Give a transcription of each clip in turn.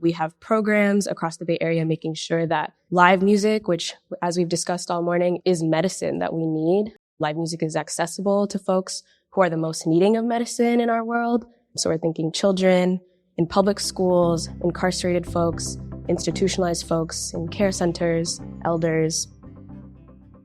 We have programs across the Bay Area making sure that live music, which, as we've discussed all morning, is medicine that we need. Live music is accessible to folks who are the most needing of medicine in our world. So we're thinking children in public schools, incarcerated folks, institutionalized folks in care centers, elders.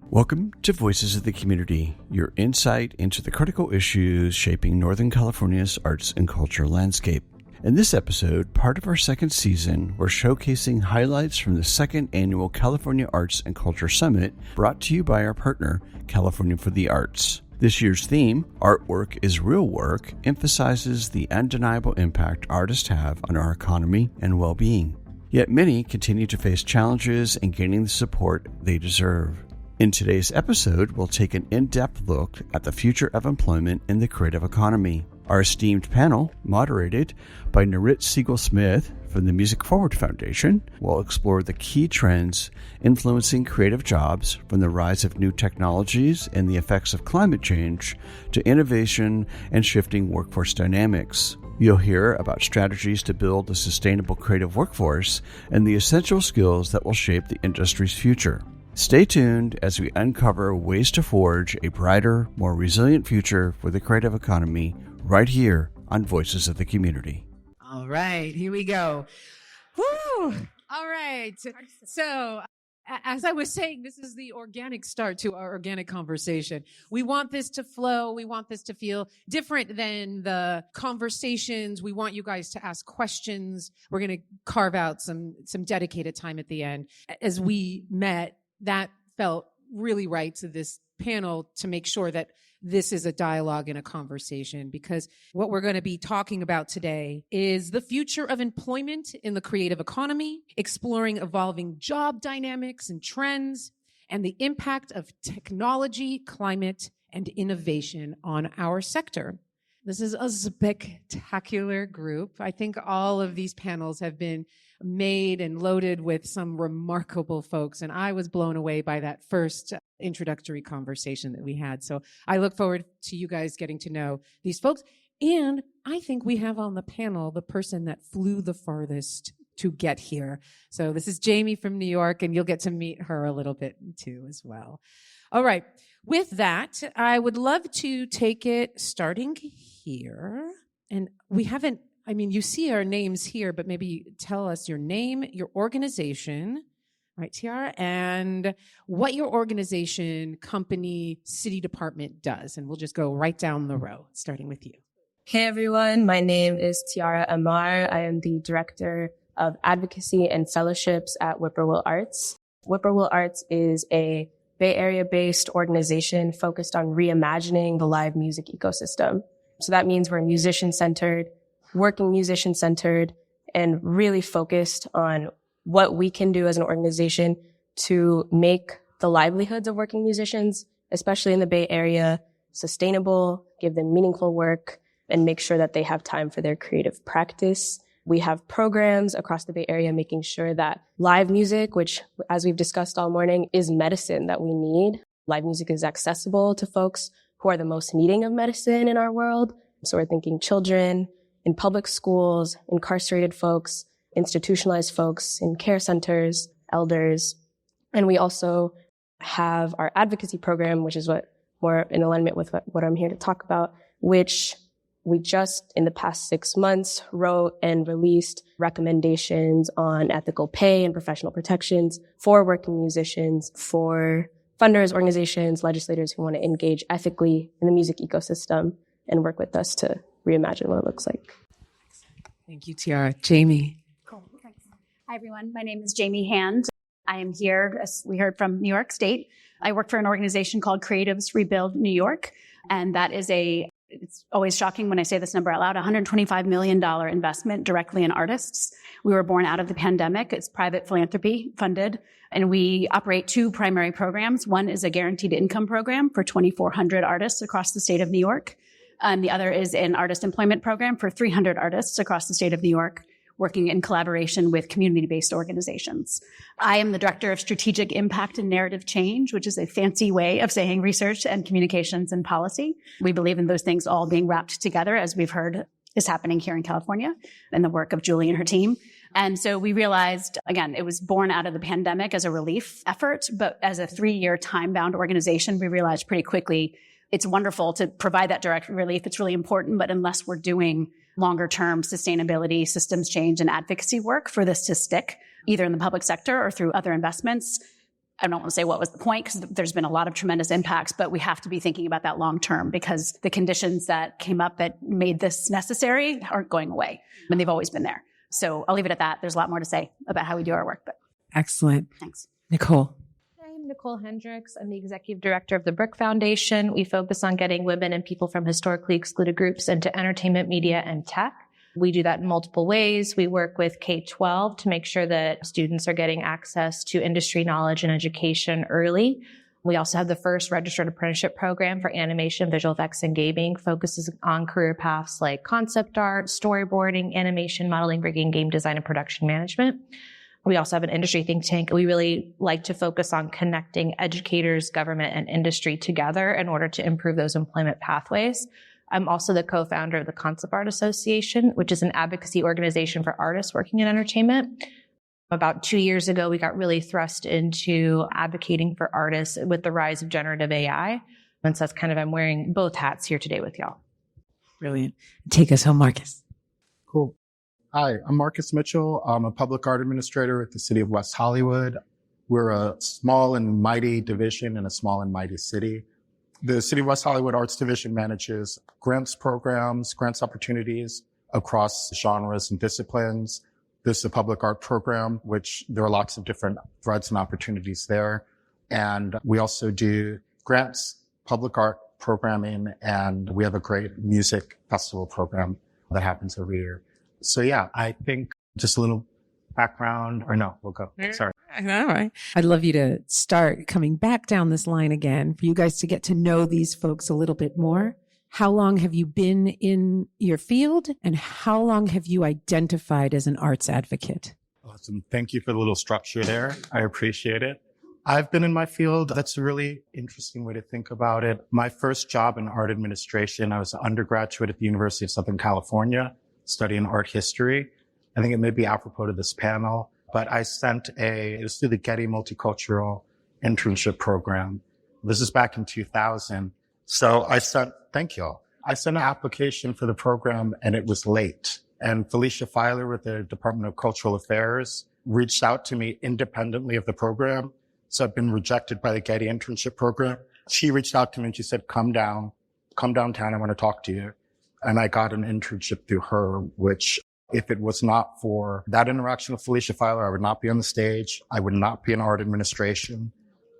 Welcome to Voices of the Community, your insight into the critical issues shaping Northern California's arts and culture landscape. In this episode, part of our second season, we're showcasing highlights from the second annual California Arts and Culture Summit, brought to you by our partner, California for the Arts. This year's theme, Artwork is Real Work, emphasizes the undeniable impact artists have on our economy and well-being. Yet many continue to face challenges in gaining the support they deserve. In today's episode, we'll take an in-depth look at the future of employment in the creative economy. Our esteemed panel, moderated by Nurit Siegel from the Music Forward Foundation, will explore the key trends influencing creative jobs, from the rise of new technologies and the effects of climate change to innovation and shifting workforce dynamics. You'll hear about strategies to build a sustainable creative workforce and the essential skills that will shape the industry's future. Stay tuned as we uncover ways to forge a brighter, more resilient future for the creative economy right here on Voices of the Community. All right, here we go. Woo! All right. So, as I was saying, this is the organic start to our organic conversation. We want this to flow. We want this to feel different than the conversations. We want you guys to ask questions. We're going to carve out some dedicated time at the end. As we met, that felt really right to this panel to make sure that this is a dialogue and a conversation, because what we're going to be talking about today is the future of employment in the creative economy, exploring evolving job dynamics and trends, and the impact of technology, climate, and innovation on our sector. This is a spectacular group. I think all of these panels have been made and loaded with some remarkable folks, and I was blown away by that first introductory conversation that we had. So I look forward to you guys getting to know these folks. And I think we have on the panel the person that flew the farthest to get here. So this is Jamie from New York, and you'll get to meet her a little bit too as well. All right. With that, I would love to take it starting here. And we haven't, you see our names here, but maybe tell us your name, your organization, right, Tiara, and what your organization, company, city department does. And we'll just go right down the row, starting with you. Hey, everyone. My name is Tiara Amar. I am the Director of Advocacy and Fellowships at Whippoorwill Arts. Whippoorwill Arts is a Bay Area-based organization focused on reimagining the live music ecosystem. So that means we're musician-centered, working musician-centered, and really focused on what we can do as an organization to make the livelihoods of working musicians, especially in the Bay Area, sustainable, give them meaningful work, and make sure that they have time for their creative practice. We have programs across the Bay Area making sure that live music, which, as we've discussed all morning, is medicine that we need. Live music is accessible to folks who are the most needing of medicine in our world. So we're thinking children in public schools, incarcerated folks, institutionalized folks in care centers, elders. And we also have our advocacy program, which is what more in alignment with what I'm here to talk about, which we just, in the past 6 months, wrote and released recommendations on ethical pay and professional protections for working musicians, for funders, organizations, legislators who want to engage ethically in the music ecosystem and work with us to reimagine what it looks like. Thank you, Tiara. Jamie. Cool. Thanks. Hi, everyone. My name is Jamie Hand. I am here, as we heard, from New York State. I work for an organization called Creatives Rebuild New York, and that is it's always shocking when I say this number out loud, $125 million investment directly in artists. We were born out of the pandemic. It's private philanthropy funded, and we operate 2 primary programs. One is a guaranteed income program for 2,400 artists across the state of New York. And the other is an artist employment program for 300 artists across the state of New York, working in collaboration with community-based organizations. I am the Director of Strategic Impact and Narrative Change, which is a fancy way of saying research and communications and policy. We believe in those things all being wrapped together, as we've heard is happening here in California, and the work of Julie and her team. And so we realized, again, it was born out of the pandemic as a relief effort, but as a 3-year time-bound organization, we realized pretty quickly it's wonderful to provide that direct relief. It's really important, but unless we're doing longer-term sustainability, systems change, and advocacy work for this to stick, either in the public sector or through other investments, I don't want to say what was the point because there's been a lot of tremendous impacts, but we have to be thinking about that long-term because the conditions that came up that made this necessary aren't going away, and they've always been there. So I'll leave it at that. There's a lot more to say about how we do our work, but Excellent. thanks. Nicole. I'm Nicole Hendrix. I'm the executive director of the BRIC Foundation. We focus on getting women and people from historically excluded groups into entertainment, media, and tech. We do that in multiple ways. We work with K-12 to make sure that students are getting access to industry knowledge and education early. We also have the first registered apprenticeship program for animation, visual effects, and gaming, focuses on career paths like concept art, storyboarding, animation, modeling, rigging, game design, and production management. We also have an industry think tank. We really like to focus on connecting educators, government, and industry together in order to improve those employment pathways. I'm also the co-founder of the Concept Art Association, which is an advocacy organization for artists working in entertainment. About 2 years ago, we got really thrust into advocating for artists with the rise of generative AI. And so that's kind of, I'm wearing both hats here today with y'all. Brilliant. Take us home, Marcus. Cool. Hi, I'm Marcus Mitchell. I'm a public art administrator at the City of West Hollywood. We're a small and mighty division in a small and mighty city. The City of West Hollywood Arts Division manages grants programs, grants opportunities across genres and disciplines. This is a public art program, which there are lots of different threads and opportunities there. And we also do grants, public art programming, and we have a great music festival program that happens every year. So yeah, I think just a little background, or no, we'll go. Sorry. All right. I'd love you to start coming back down this line again for you guys to get to know these folks a little bit more. How long have you been in your field and how long have you identified as an arts advocate? Awesome. Thank you for the little structure there. I appreciate it. I've been in my field. That's a really interesting way to think about it. My first job in art administration, I was an undergraduate at the University of Southern California studying art history. I think it may be apropos to this panel, but I sent it was through the Getty Multicultural Internship Program. This is back in 2000. So thank you all. I sent an application for the program and it was late. And Felicia Filer with the Department of Cultural Affairs reached out to me independently of the program. So I've been rejected by the Getty Internship Program. She reached out to me and she said, come downtown. I want to talk to you. And I got an internship through her, which if it was not for that interaction with Felicia Filer, I would not be on the stage. I would not be in art administration.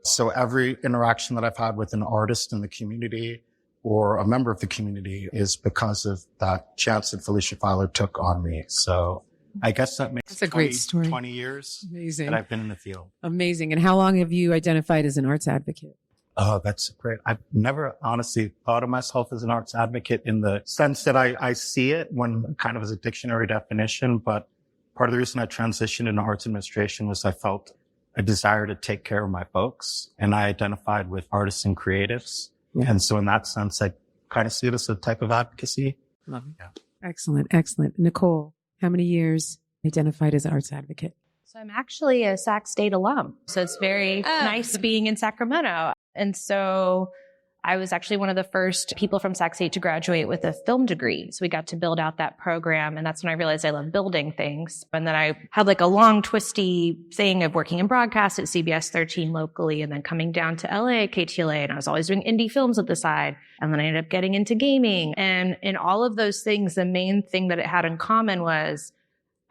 So every interaction that I've had with an artist in the community or a member of the community is because of that chance that Felicia Filer took on me. So I guess that makes That's a great story. 20 years Amazing. that I've been in the field. Amazing. And how long have you identified as an arts advocate? Oh, that's great. I've never honestly thought of myself as an arts advocate in the sense that I see it when kind of as a dictionary definition. But part of the reason I transitioned into arts administration was I felt a desire to take care of my folks. And I identified with artists and creatives. Yeah. And so in that sense, I kind of see it as a type of advocacy. Love it. Yeah. Excellent. Excellent. Nicole, how many years identified as an arts advocate? So I'm actually a Sac State alum. So it's very nice being in Sacramento. And so I was actually one of the first people from Sac State to graduate with a film degree. So we got to build out that program. And that's when I realized I love building things. And then I had like a long twisty thing of working in broadcast at CBS 13 locally and then coming down to LA at KTLA. And I was always doing indie films at the side. And then I ended up getting into gaming. And in all of those things, the main thing that it had in common was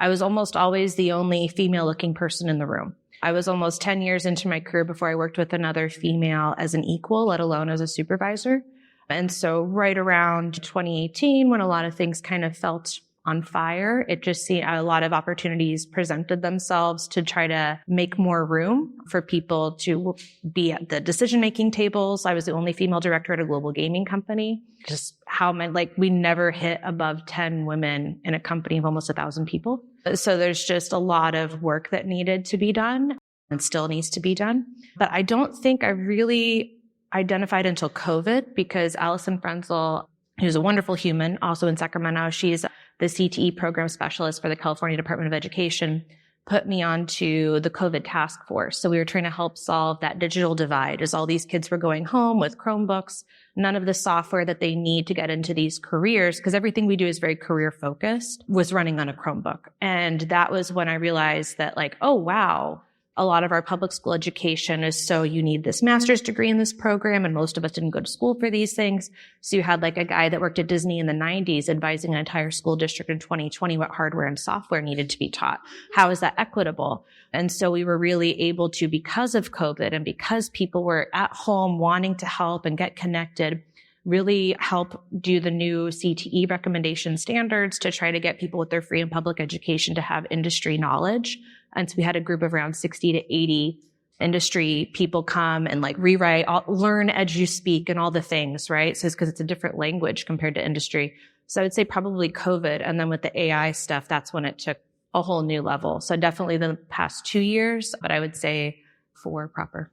I was almost always the only female looking person in the room. I was almost 10 years into my career before I worked with another female as an equal, let alone as a supervisor. And so right around 2018, when a lot of things kind of felt on fire, it just seemed a lot of opportunities presented themselves to try to make more room for people to be at the decision-making tables. I was the only female director at a global gaming company. Just how many, like we never hit above 10 women in a company of almost 1,000 people. So there's just a lot of work that needed to be done and still needs to be done. But I don't think I really identified until COVID because Allison Frenzel, who's a wonderful human, also in Sacramento, she's the CTE program specialist for the California Department of Education, put me onto the COVID task force. So we were trying to help solve that digital divide as all these kids were going home with Chromebooks, none of the software that they need to get into these careers, because everything we do is very career focused, was running on a Chromebook. And that was when I realized that like, oh, wow, a lot of our public school education is so you need this master's degree in this program, and most of us didn't go to school for these things. So you had like a guy that worked at Disney in the 90s advising an entire school district in 2020 what hardware and software needed to be taught. How is that equitable? And so we were really able to, because of COVID and because people were at home wanting to help and get connected, really help do the new CTE recommendation standards to try to get people with their free and public education to have industry knowledge. And so we had a group of around 60 to 80 industry people come and like rewrite, learn as you speak and all the things, right? So it's because it's a different language compared to industry. So I would say probably COVID. And then with the AI stuff, that's when it took a whole new level. So definitely the past 2 years, but I would say 4 proper.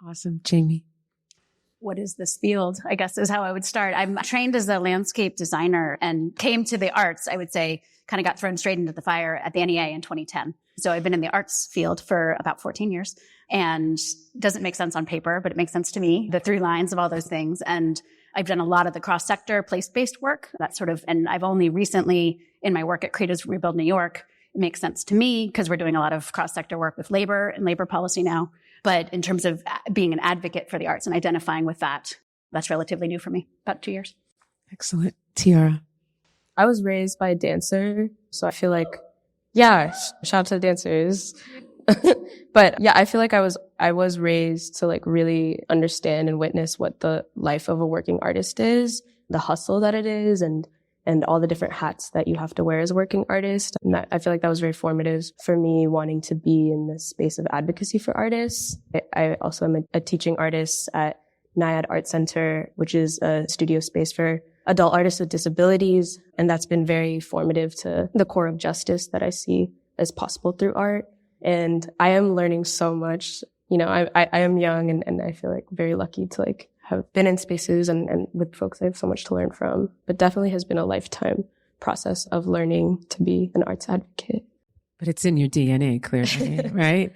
Awesome. Jamie. What is this field? I guess is how I would start. I'm trained as a landscape designer and came to the arts, I would say, kind of got thrown straight into the fire at the NEA in 2010. So I've been in the arts field for about 14 years, and doesn't make sense on paper, but it makes sense to me, the through lines of all those things. And I've done a lot of the cross-sector place-based work, that sort of, and I've only recently in my work at Creatives Rebuild New York, it makes sense to me because we're doing a lot of cross-sector work with labor and labor policy now. But in terms of being an advocate for the arts and identifying with that, that's relatively new for me, about 2 years. Excellent. Tiara. I was raised by a dancer, so I feel like, yeah, shout out to the dancers. But yeah, I feel like I was raised to like really understand and witness what the life of a working artist is, the hustle that it is, and all the different hats that you have to wear as a working artist. And I feel like that was very formative for me wanting to be in the space of advocacy for artists. I also am a teaching artist at Nyad Art Center, which is a studio space for adult artists with disabilities. And that's been very formative to the core of justice that I see as possible through art. And I am learning so much. You know, I am young and I feel like very lucky to like have been in spaces and with folks I have so much to learn from, but definitely has been a lifetime process of learning to be an arts advocate. But it's in your DNA, clearly, right?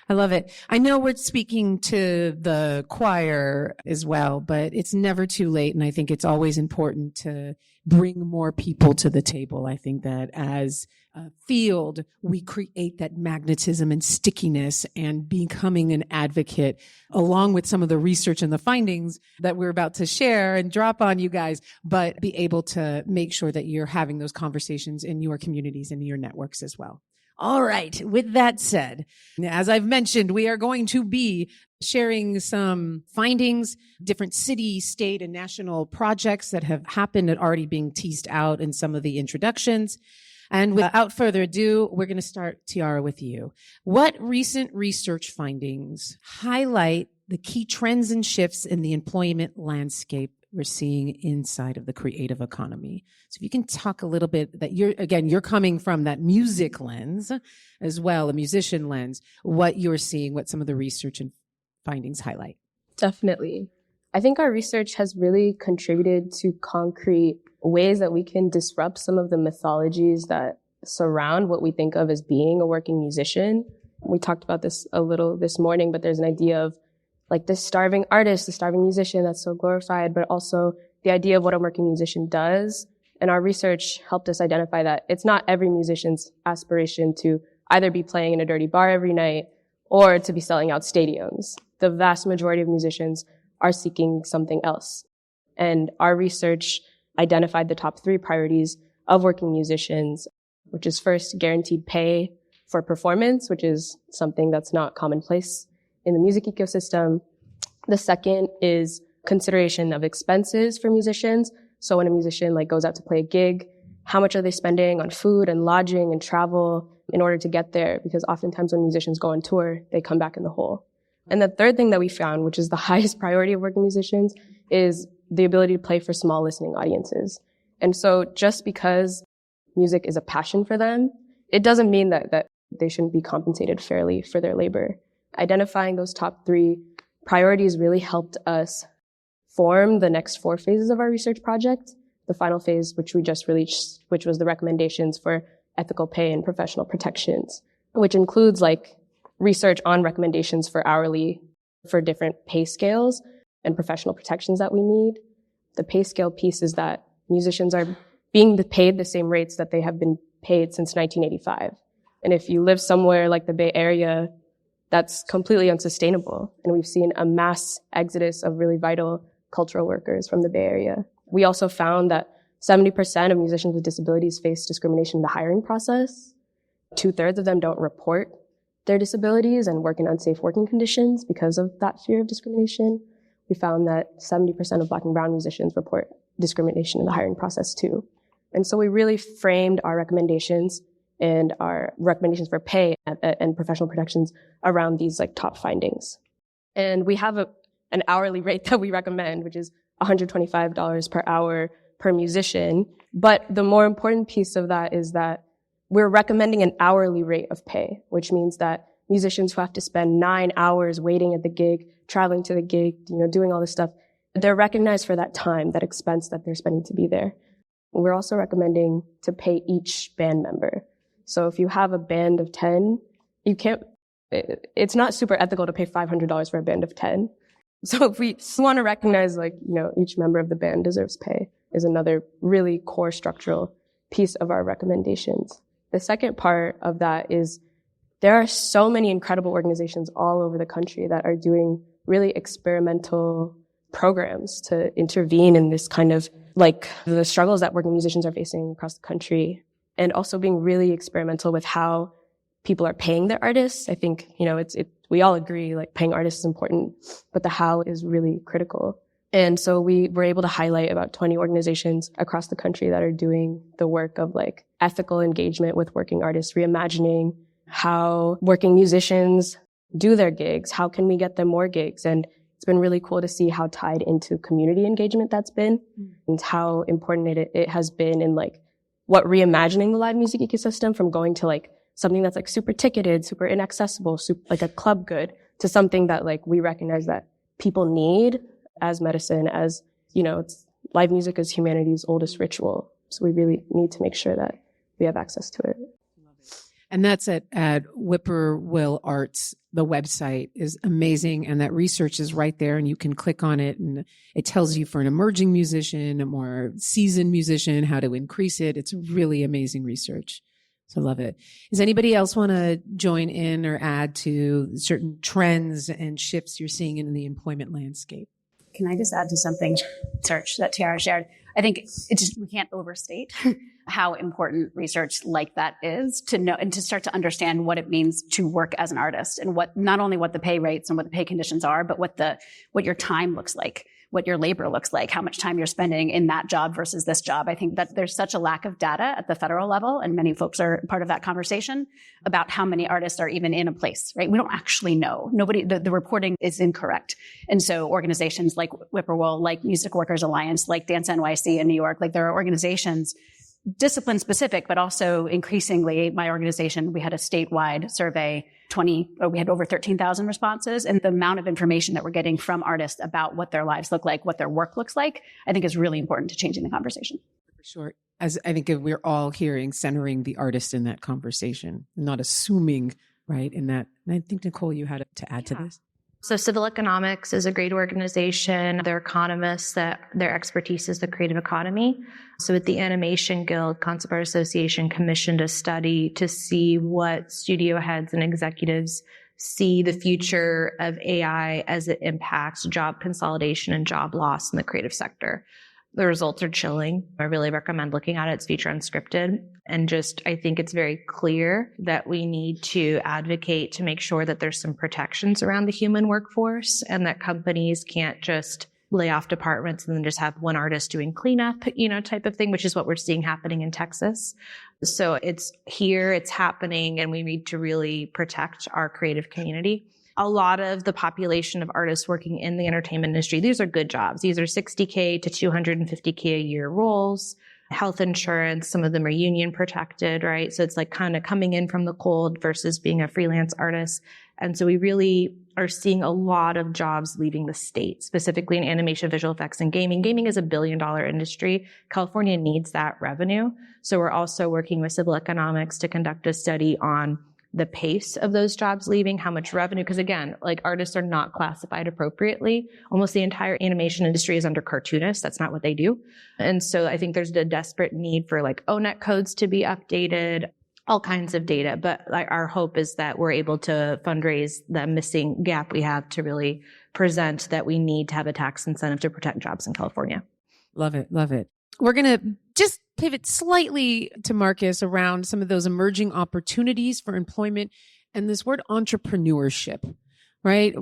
I love it. I know we're speaking to the choir as well, but it's never too late. And I think it's always important to bring more people to the table. I think that as a field, we create that magnetism and stickiness, and becoming an advocate along with some of the research and the findings that we're about to share and drop on you guys, but be able to make sure that you're having those conversations in your communities and your networks as well. All right. With that said, as I've mentioned, we are going to be sharing some findings, different city, state, and national projects that have happened and already being teased out in some of the introductions. And without further ado, we're going to start, Tiara, with you. What recent research findings highlight the key trends and shifts in the employment landscape we're seeing inside of the creative economy? So if you can talk a little bit that you're coming from that music lens as well, a musician lens, what you're seeing, what some of the research and findings highlight. Definitely. I think our research has really contributed to concrete ways that we can disrupt some of the mythologies that surround what we think of as being a working musician. We talked about this a little this morning, but there's an idea of like the starving artist, the starving musician that's so glorified, but also the idea of what a working musician does. And our research helped us identify that it's not every musician's aspiration to either be playing in a dirty bar every night or to be selling out stadiums. The vast majority of musicians are seeking something else. And our research identified the top 3 priorities of working musicians, which is first, guaranteed pay for performance, which is something that's not commonplace in the music ecosystem. The second is consideration of expenses for musicians. So when a musician like goes out to play a gig, how much are they spending on food and lodging and travel in order to get there? Because oftentimes when musicians go on tour, they come back in the hole. And the third thing that we found, which is the highest priority of working musicians, is the ability to play for small listening audiences. And so just because music is a passion for them, it doesn't mean that they shouldn't be compensated fairly for their labor. Identifying those top 3 priorities really helped us form the next 4 phases of our research project. the final phase, which we just released, which was the recommendations for ethical pay and professional protections, which includes like research on recommendations for hourly, for different pay scales and professional protections that we need. The pay scale piece is that musicians are being paid the same rates that they have been paid since 1985. And if you live somewhere like the Bay Area, that's completely unsustainable. And we've seen a mass exodus of really vital cultural workers from the Bay Area. We also found that 70% of musicians with disabilities face discrimination in the hiring process. 2/3 of them don't report their disabilities and work in unsafe working conditions because of that fear of discrimination. We found that 70% of Black and Brown musicians report discrimination in the hiring process too. And so we really framed our recommendations and our recommendations for pay and professional protections around these like top findings. And we have an hourly rate that we recommend, which is $125 per hour per musician. But the more important piece of that is that we're recommending an hourly rate of pay, which means that musicians who have to spend 9 hours waiting at the gig, traveling to the gig, doing all this stuff, they're recognized for that time, that expense that they're spending to be there. We're also recommending to pay each band member. So if you have a band of 10, it's not super ethical to pay $500 for a band of 10. So if we want to recognize each member of the band deserves pay is another really core structural piece of our recommendations. The second part of that is there are so many incredible organizations all over the country that are doing really experimental programs to intervene in this kind of like the struggles that working musicians are facing across the country, and also being really experimental with how people are paying their artists. I think, we all agree like paying artists is important, but the how is really critical. And so we were able to highlight about 20 organizations across the country that are doing the work of like ethical engagement with working artists, reimagining how working musicians do their gigs. How can we get them more gigs? And it's been really cool to see how tied into community engagement that's been and how important it has been in like what reimagining the live music ecosystem from going to like something that's like super ticketed, super inaccessible, like a club good, to something that like we recognize that people need as medicine, as, live music is humanity's oldest ritual. So we really need to make sure that we have access to it. And that's at Whippoorwill Arts. The website is amazing, and that research is right there, and you can click on it, and it tells you for an emerging musician, a more seasoned musician, how to increase it. It's really amazing research. So I love it. Does anybody else want to join in or add to certain trends and shifts you're seeing in the employment landscape? Can I just add to something, Search, that Tiara shared? I think we can't overstate how important research like that is to know and to start to understand what it means to work as an artist, and not only what the pay rates and what the pay conditions are, but what your time looks like, what your labor looks like, how much time you're spending in that job versus this job. I think that there's such a lack of data at the federal level, and many folks are part of that conversation about how many artists are even in a place, right? We don't actually know. The reporting is incorrect. And so organizations like Whippoorwill, like Music Workers Alliance, like Dance NYC in New York, like there are organizations discipline specific, but also increasingly my organization, we had a statewide survey, we had over 13,000 responses, and the amount of information that we're getting from artists about what their lives look like, what their work looks like, I think is really important to changing the conversation. For sure. As I think we're all hearing, centering the artist in that conversation, not assuming, right, in that. And I think, Nicole, you had to add to this. So Civil Economics is a great organization. They're economists that their expertise is the creative economy. So at the Animation Guild, Concept Art Association commissioned a study to see what studio heads and executives see the future of AI as it impacts job consolidation and job loss in the creative sector. The results are chilling. I really recommend looking at it. It's feature unscripted. And I think it's very clear that we need to advocate to make sure that there's some protections around the human workforce, and that companies can't just lay off departments and then just have one artist doing cleanup, type of thing, which is what we're seeing happening in Texas. So it's here, it's happening, and we need to really protect our creative community. A lot of the population of artists working in the entertainment industry, these are good jobs. These are $60K to $250K a year roles, health insurance. Some of them are union protected, right? So it's like kind of coming in from the cold versus being a freelance artist. And so we really are seeing a lot of jobs leaving the state, specifically in animation, visual effects, and gaming. Gaming is $1 billion industry. California needs that revenue. So we're also working with Civil Economics to conduct a study on the pace of those jobs leaving, how much revenue, because again, like artists are not classified appropriately. Almost the entire animation industry is under cartoonists. That's not what they do. And so I think there's a desperate need for like ONET codes to be updated, all kinds of data. But like our hope is that we're able to fundraise the missing gap we have to really present that we need to have a tax incentive to protect jobs in California. Love it. Love it. We're going to just pivot slightly to Marcus around some of those emerging opportunities for employment and this word entrepreneurship, right?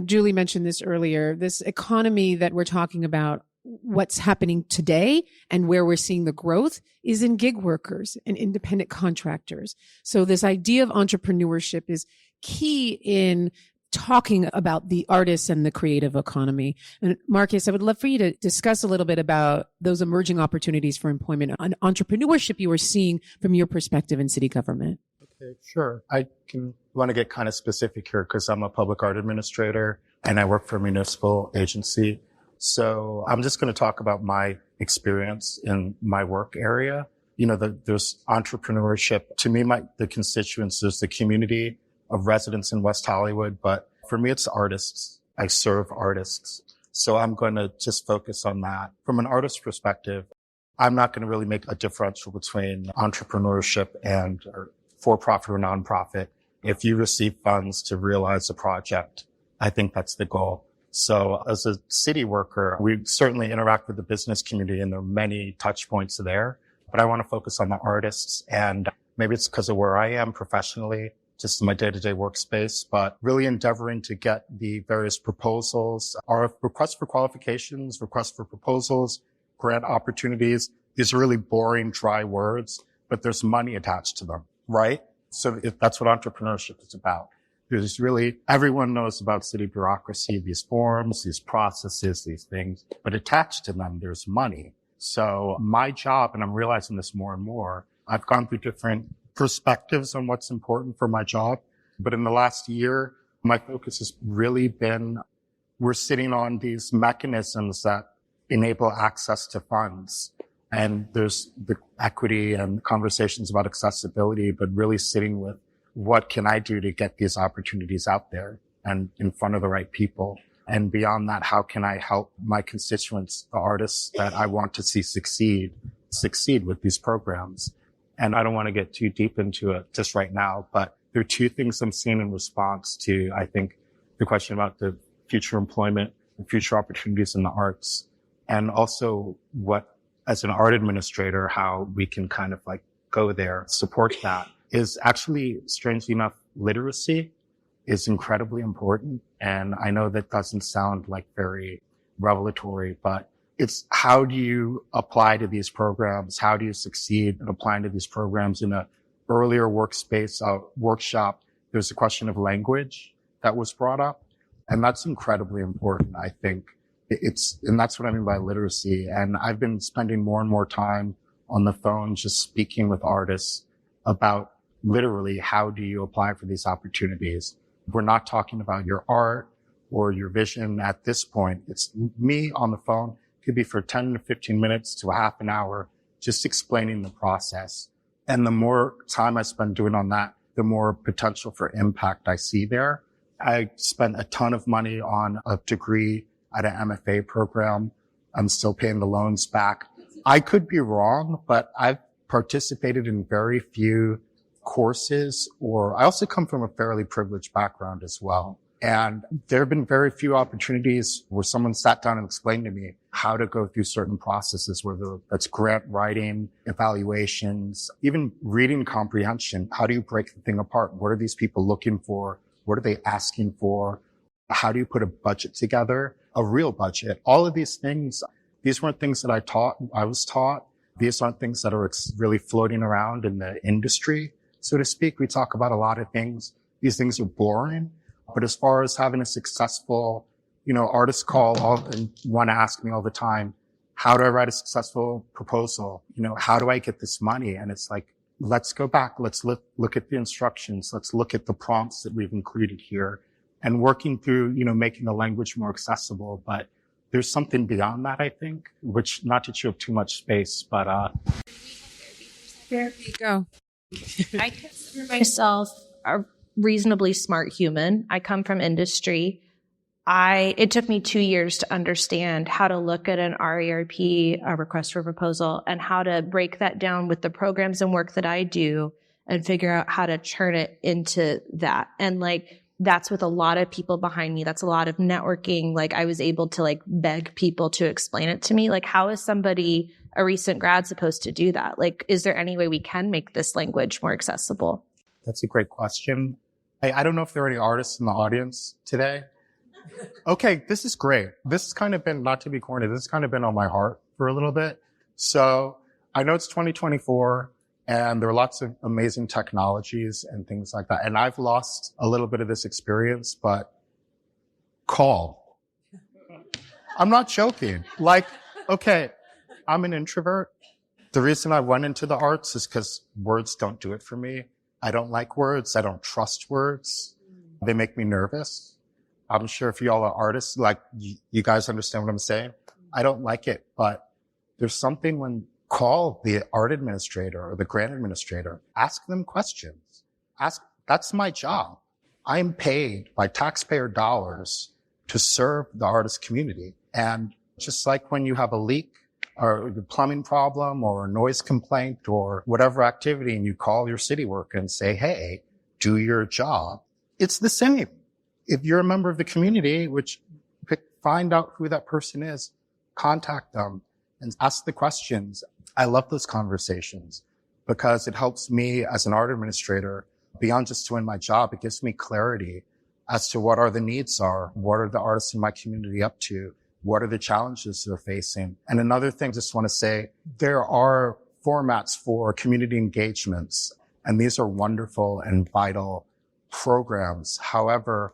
Julie mentioned this earlier, this economy that we're talking about, what's happening today and where we're seeing the growth is in gig workers and independent contractors. So this idea of entrepreneurship is key in talking about the artists and the creative economy. And Marcus, I would love for you to discuss a little bit about those emerging opportunities for employment and entrepreneurship you are seeing from your perspective in city government. Okay, sure. I want to get kind of specific here because I'm a public art administrator and I work for a municipal agency. So I'm just going to talk about my experience in my work area. There's entrepreneurship. To me, the constituents, there's the community of residents in West Hollywood, but for me, it's artists. I serve artists. So I'm going to just focus on that. From an artist perspective, I'm not going to really make a differential between entrepreneurship and for-profit or nonprofit. If you receive funds to realize a project, I think that's the goal. So as a city worker, we certainly interact with the business community and there are many touch points there, but I want to focus on the artists, and maybe it's because of where I am professionally, just in my day-to-day workspace, but really endeavoring to get the various proposals, our requests for qualifications, requests for proposals, grant opportunities. These are really boring, dry words, but there's money attached to them, right? So that's what entrepreneurship is about. There's really, everyone knows about city bureaucracy, these forms, these processes, these things, but attached to them, there's money. So my job, and I'm realizing this more and more, I've gone through different perspectives on what's important for my job. But in the last year, my focus has really been, we're sitting on these mechanisms that enable access to funds. And there's the equity and conversations about accessibility, but really sitting with what can I do to get these opportunities out there and in front of the right people? And beyond that, how can I help my constituents, the artists that I want to see succeed with these programs? And I don't want to get too deep into it just right now, but there are two things I'm seeing in response to, I think, the question about the future employment and future opportunities in the arts. And also what, as an art administrator, how we can kind of like go there, support that, is actually, strangely enough, literacy is incredibly important. And I know that doesn't sound like very revelatory, but it's how do you apply to these programs? How do you succeed in applying to these programs? In a earlier workshop, there's a question of language that was brought up. And that's incredibly important, I think. And that's what I mean by literacy. And I've been spending more and more time on the phone just speaking with artists about literally how do you apply for these opportunities. We're not talking about your art or your vision at this point. It's me on the phone. It could be for 10 to 15 minutes to a half an hour, just explaining the process. And the more time I spend doing on that, the more potential for impact I see there. I spent a ton of money on a degree at an MFA program. I'm still paying the loans back. I could be wrong, but I've participated in very few courses, or I also come from a fairly privileged background as well. And there have been very few opportunities where someone sat down and explained to me how to go through certain processes, whether that's grant writing, evaluations, even reading comprehension. How do you break the thing apart? What are these people looking for? What are they asking for? How do you put a budget together? A real budget. All of these things, these weren't things that I was taught. These aren't things that are really floating around in the industry, so to speak. We talk about a lot of things. These things are boring. But as far as having a successful, artists and want to ask me all the time, how do I write a successful proposal? How do I get this money? And it's like, let's go back. Let's look at the instructions. Let's look at the prompts that we've included here and working through, making the language more accessible. But there's something beyond that, I think, which not to chew up too much space, but, There you go. I consider myself a reasonably smart human. I come from industry. It took me 2 years to understand how to look at an RERP, a request for proposal, and how to break that down with the programs and work that I do and figure out how to turn it into that. And that's with a lot of people behind me. That's a lot of networking. I was able to beg people to explain it to me. How is somebody, a recent grad, supposed to do that? Is there any way we can make this language more accessible? That's a great question. I don't know if there are any artists in the audience today. Okay, this is great. This has kind of been, not to be corny, this has kind of been on my heart for a little bit. So I know it's 2024 and there are lots of amazing technologies and things like that. And I've lost a little bit of this experience, but call. I'm not joking. Okay, I'm an introvert. The reason I went into the arts is because words don't do it for me. I don't like words. I don't trust words. They make me nervous. I'm sure if y'all are artists, you guys understand what I'm saying. I don't like it, but there's something when call the art administrator or the grant administrator, ask them questions. That's my job. I'm paid by taxpayer dollars to serve the artist community. And just like when you have a leak or a plumbing problem or a noise complaint or whatever activity and you call your city worker and say, hey, do your job. It's the same. If you're a member of the community, find out who that person is, contact them and ask the questions. I love those conversations because it helps me as an art administrator, beyond just doing my job, it gives me clarity as to what are the needs are, what are the artists in my community up to, what are the challenges they're facing. And another thing I just want to say, there are formats for community engagements, and these are wonderful and vital programs. However,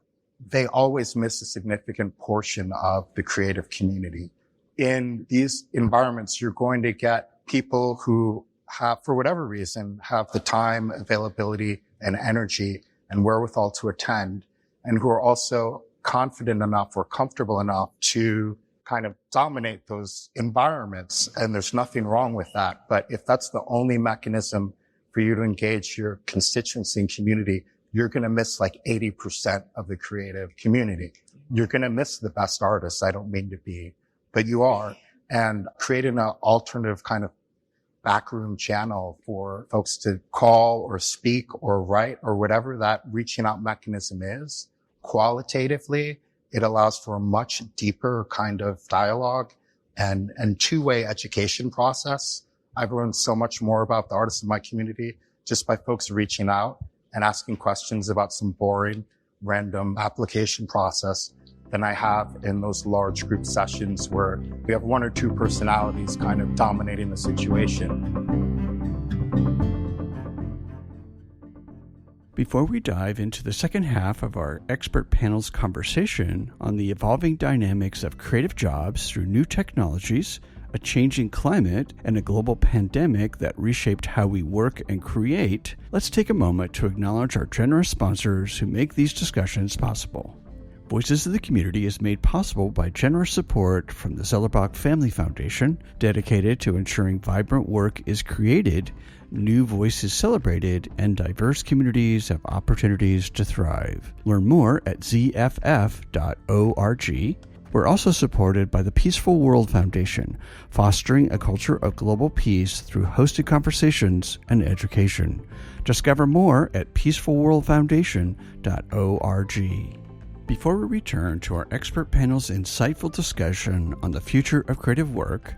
they always miss a significant portion of the creative community. In these environments, you're going to get people who have, for whatever reason, have the time, availability, and energy and wherewithal to attend, and who are also confident enough or comfortable enough to kind of dominate those environments. And there's nothing wrong with that. But if that's the only mechanism for you to engage your constituency and community, you're going to miss 80% of the creative community. You're going to miss the best artists. I don't mean to be, but you are. And creating an alternative kind of backroom channel for folks to call or speak or write or whatever that reaching out mechanism is, qualitatively, it allows for a much deeper kind of dialogue and two-way education process. I've learned so much more about the artists in my community just by folks reaching out and asking questions about some boring, random application process than I have in those large group sessions where we have one or two personalities kind of dominating the situation. Before we dive into the second half of our expert panel's conversation on the evolving dynamics of creative jobs through new technologies, a changing climate, and a global pandemic that reshaped how we work and create, let's take a moment to acknowledge our generous sponsors who make these discussions possible. Voices of the Community is made possible by generous support from the Zellerbach Family Foundation, dedicated to ensuring vibrant work is created, new voices celebrated, and diverse communities have opportunities to thrive. Learn more at zff.org. We're also supported by the Peaceful World Foundation, fostering a culture of global peace through hosted conversations and education. Discover more at peacefulworldfoundation.org. Before we return to our expert panel's insightful discussion on the future of creative work,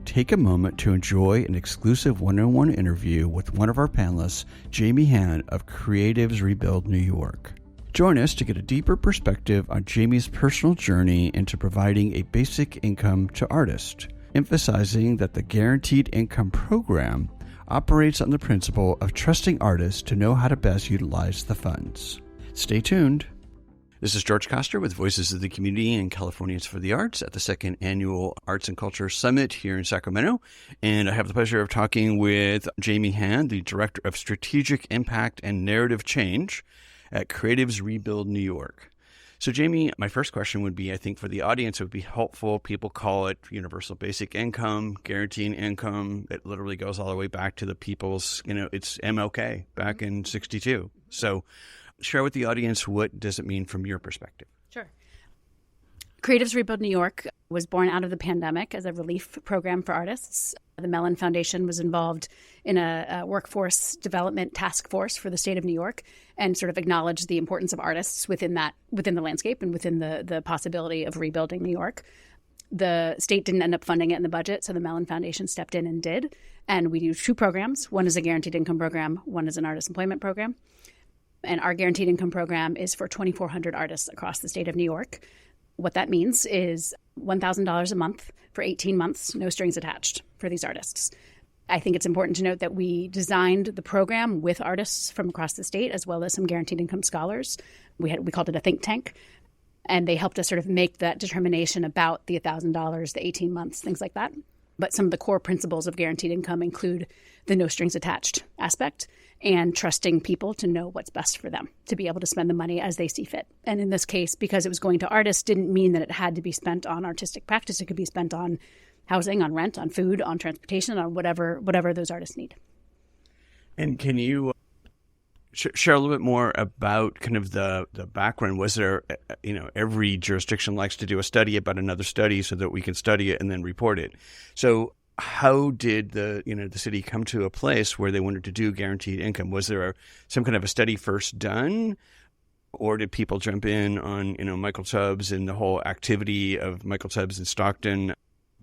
take a moment to enjoy an exclusive one-on-one interview with one of our panelists, Jamie Hand of Creatives Rebuild New York. Join us to get a deeper perspective on Jamie's personal journey into providing a basic income to artists, emphasizing that the Guaranteed Income Program operates on the principle of trusting artists to know how to best utilize the funds. Stay tuned. This is George Coster with Voices of the Community and Californians for the Arts at the second annual Arts and Culture Summit here in Sacramento. And I have the pleasure of talking with Jamie Hand, the Director of Strategic Impact and Narrative Change at Creatives Rebuild New York. So Jamie, my first question would be, I think for the audience, it would be helpful. People call it universal basic income, guaranteed income. It literally goes all the way back to the people's, it's MLK back in 62. So share with the audience, what does it mean from your perspective? Sure. Creatives Rebuild New York was born out of the pandemic as a relief program for artists. The Mellon Foundation was involved in a workforce development task force for the state of New York and sort of acknowledged the importance of artists within the landscape and within the possibility of rebuilding New York. The state didn't end up funding it in the budget, so the Mellon Foundation stepped in and did. And we do two programs. One is a guaranteed income program. One is an artist employment program. And our guaranteed income program is for 2,400 artists across the state of New York. What that means is $1,000 a month for 18 months, no strings attached for these artists. I think it's important to note that we designed the program with artists from across the state, as well as some guaranteed income scholars. We called it a think tank, and they helped us sort of make that determination about the $1,000, the 18 months, things like that. But some of the core principles of guaranteed income include the no strings attached aspect and trusting people to know what's best for them, to be able to spend the money as they see fit. And in this case, because it was going to artists, didn't mean that it had to be spent on artistic practice. It could be spent on housing, on rent, on food, on transportation, on whatever those artists need. And can you share a little bit more about kind of the background? Was there, every jurisdiction likes to do a study about another study so that we can study it and then report it. So how did the city come to a place where they wanted to do guaranteed income? Was there some kind of a study first done, or did people jump in on, Michael Tubbs and the whole activity of Michael Tubbs in Stockton,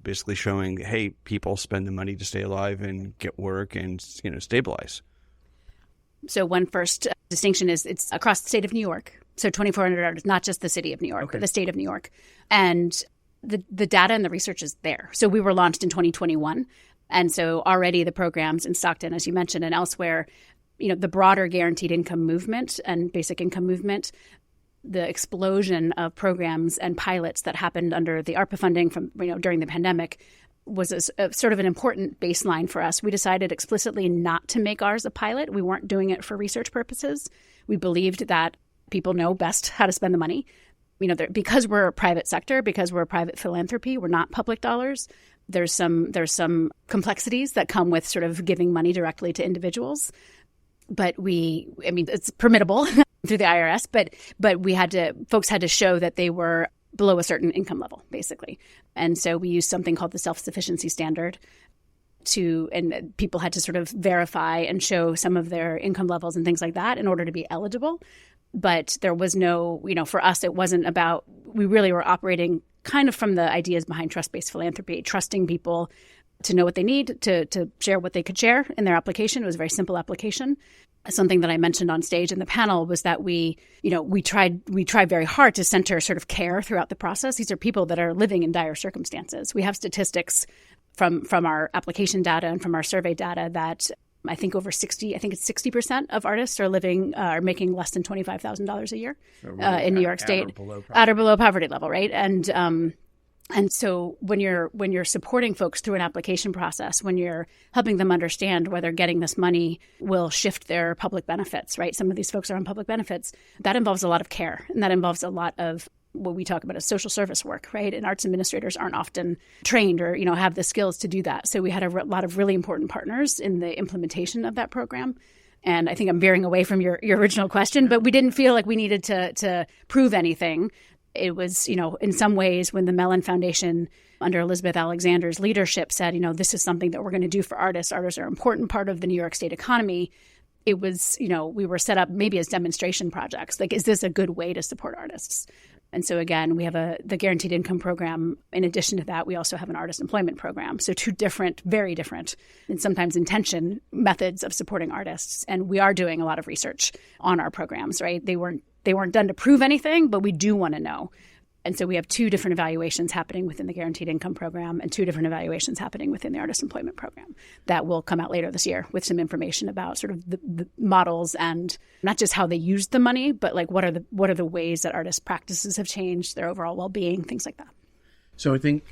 basically showing, hey, people spend the money to stay alive and get work and, stabilize? So one first distinction is it's across the state of New York. So 2,400 artists, not just the city of New York, but the state of New York. And the data and the research is there. So we were launched in 2021. And so already the programs in Stockton, as you mentioned, and elsewhere, the broader guaranteed income movement and basic income movement, the explosion of programs and pilots that happened under the ARPA funding from, during the pandemic was a sort of an important baseline for us. We decided explicitly not to make ours a pilot. We weren't doing it for research purposes. We believed that people know best how to spend the money. Because we're a private sector, because we're a private philanthropy, we're not public dollars. There's some complexities that come with sort of giving money directly to individuals. But it's permittable through the IRS, but folks had to show that they were below a certain income level, basically. And so we used something called the self-sufficiency standard and people had to sort of verify and show some of their income levels and things like that in order to be eligible. But there was no, for us, it wasn't about, we really were operating kind of from the ideas behind trust-based philanthropy, trusting people to know what they need, to share what they could share in their application. It was a very simple application. Something that I mentioned on stage in the panel was that we tried very hard to center sort of care throughout the process. These are people that are living in dire circumstances. We have statistics from our application data and from our survey data that I think it's 60% of artists are making less than $25,000 a year in New York State, at or below poverty level, right? And so when you're supporting folks through an application process, when you're helping them understand whether getting this money will shift their public benefits, right? Some of these folks are on public benefits. That involves a lot of care, and that involves a lot of what we talk about as social service work, right? And arts administrators aren't often trained or, have the skills to do that. So we had a lot of really important partners in the implementation of that program. And I think I'm veering away from your original question, but we didn't feel like we needed to prove anything. It was, in some ways when the Mellon Foundation under Elizabeth Alexander's leadership said, this is something that we're going to do for artists. Artists are an important part of the New York State economy. It was, we were set up maybe as demonstration projects. Like, is this a good way to support artists? And so again, we have the guaranteed income program. In addition to that, we also have an artist employment program. So two different, very different, and sometimes in tension methods of supporting artists. And we are doing a lot of research on our programs, right? They weren't done to prove anything, but we do want to know. And so we have 2 different evaluations happening within the Guaranteed Income Program and 2 different evaluations happening within the Artist Employment Program that will come out later this year with some information about sort of the models and not just how they use the money, but like what are the ways that artist practices have changed, their overall well-being, things like that. So I think,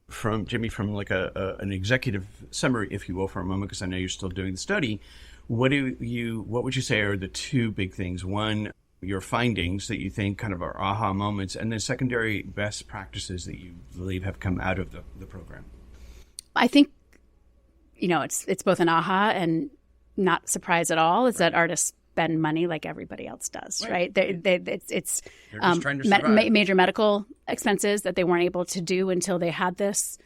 from Jimmy, from like an executive summary, if you will, for a moment, because I know you're still doing the study, what would you say are the 2 big things? One, your findings that you think kind of are aha moments, and then secondary best practices that you believe have come out of the program? I think, it's both an aha and not surprise at all, is that artists spend money like everybody else does, right? It's just trying to survive. Major medical expenses that they weren't able to do until they had this.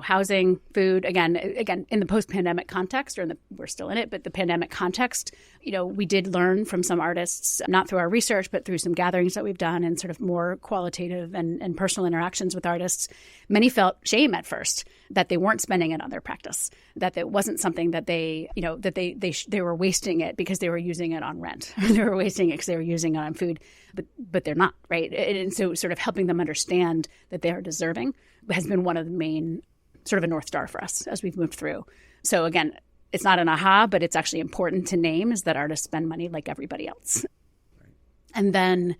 Housing, food, again, in the post-pandemic context, we're still in it, but the pandemic context, we did learn from some artists, not through our research, but through some gatherings that we've done and sort of more qualitative and personal interactions with artists. Many felt shame at first that they weren't spending it on their practice, that it wasn't something that they were wasting it because they were using it on rent. They were wasting it because they were using it on food, but they're not, right? And so sort of helping them understand that they are deserving has been one of the main sort of a North Star for us as we've moved through. So again, it's not an aha, but it's actually important to name is that artists spend money like everybody else. Right. And then,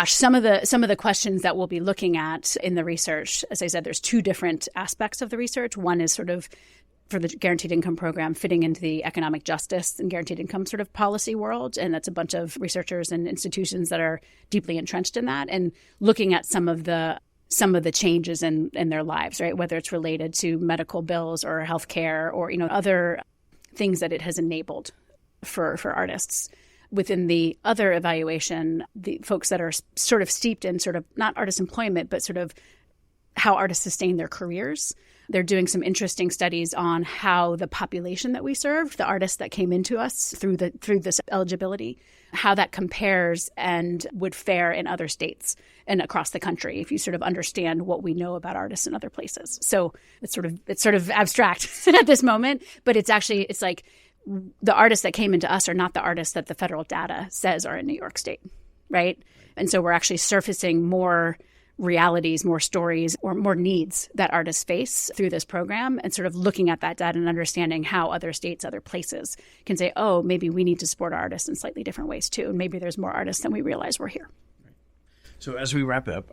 some of the questions that we'll be looking at in the research, as I said, there's 2 different aspects of the research. One is sort of for the Guaranteed Income Program fitting into the economic justice and guaranteed income sort of policy world. And that's a bunch of researchers and institutions that are deeply entrenched in that and looking at some of the changes in their lives, right? Whether it's related to medical bills or healthcare or, other things that it has enabled for artists. Within the other evaluation, the folks that are sort of steeped in sort of not artist employment, but sort of how artists sustain their careers. They're doing some interesting studies on how the population that we served, the artists that came into us through this eligibility, how that compares and would fare in other states and across the country if you sort of understand what we know about artists in other places. So it's sort of abstract at this moment, but it's like the artists that came into us are not the artists that the federal data says are in New York State, right? And so we're actually surfacing more realities, more stories, or more needs that artists face through this program and sort of looking at that data and understanding how other states, other places can say, oh, maybe we need to support our artists in slightly different ways too. And maybe there's more artists than we realize we're here. So as we wrap up,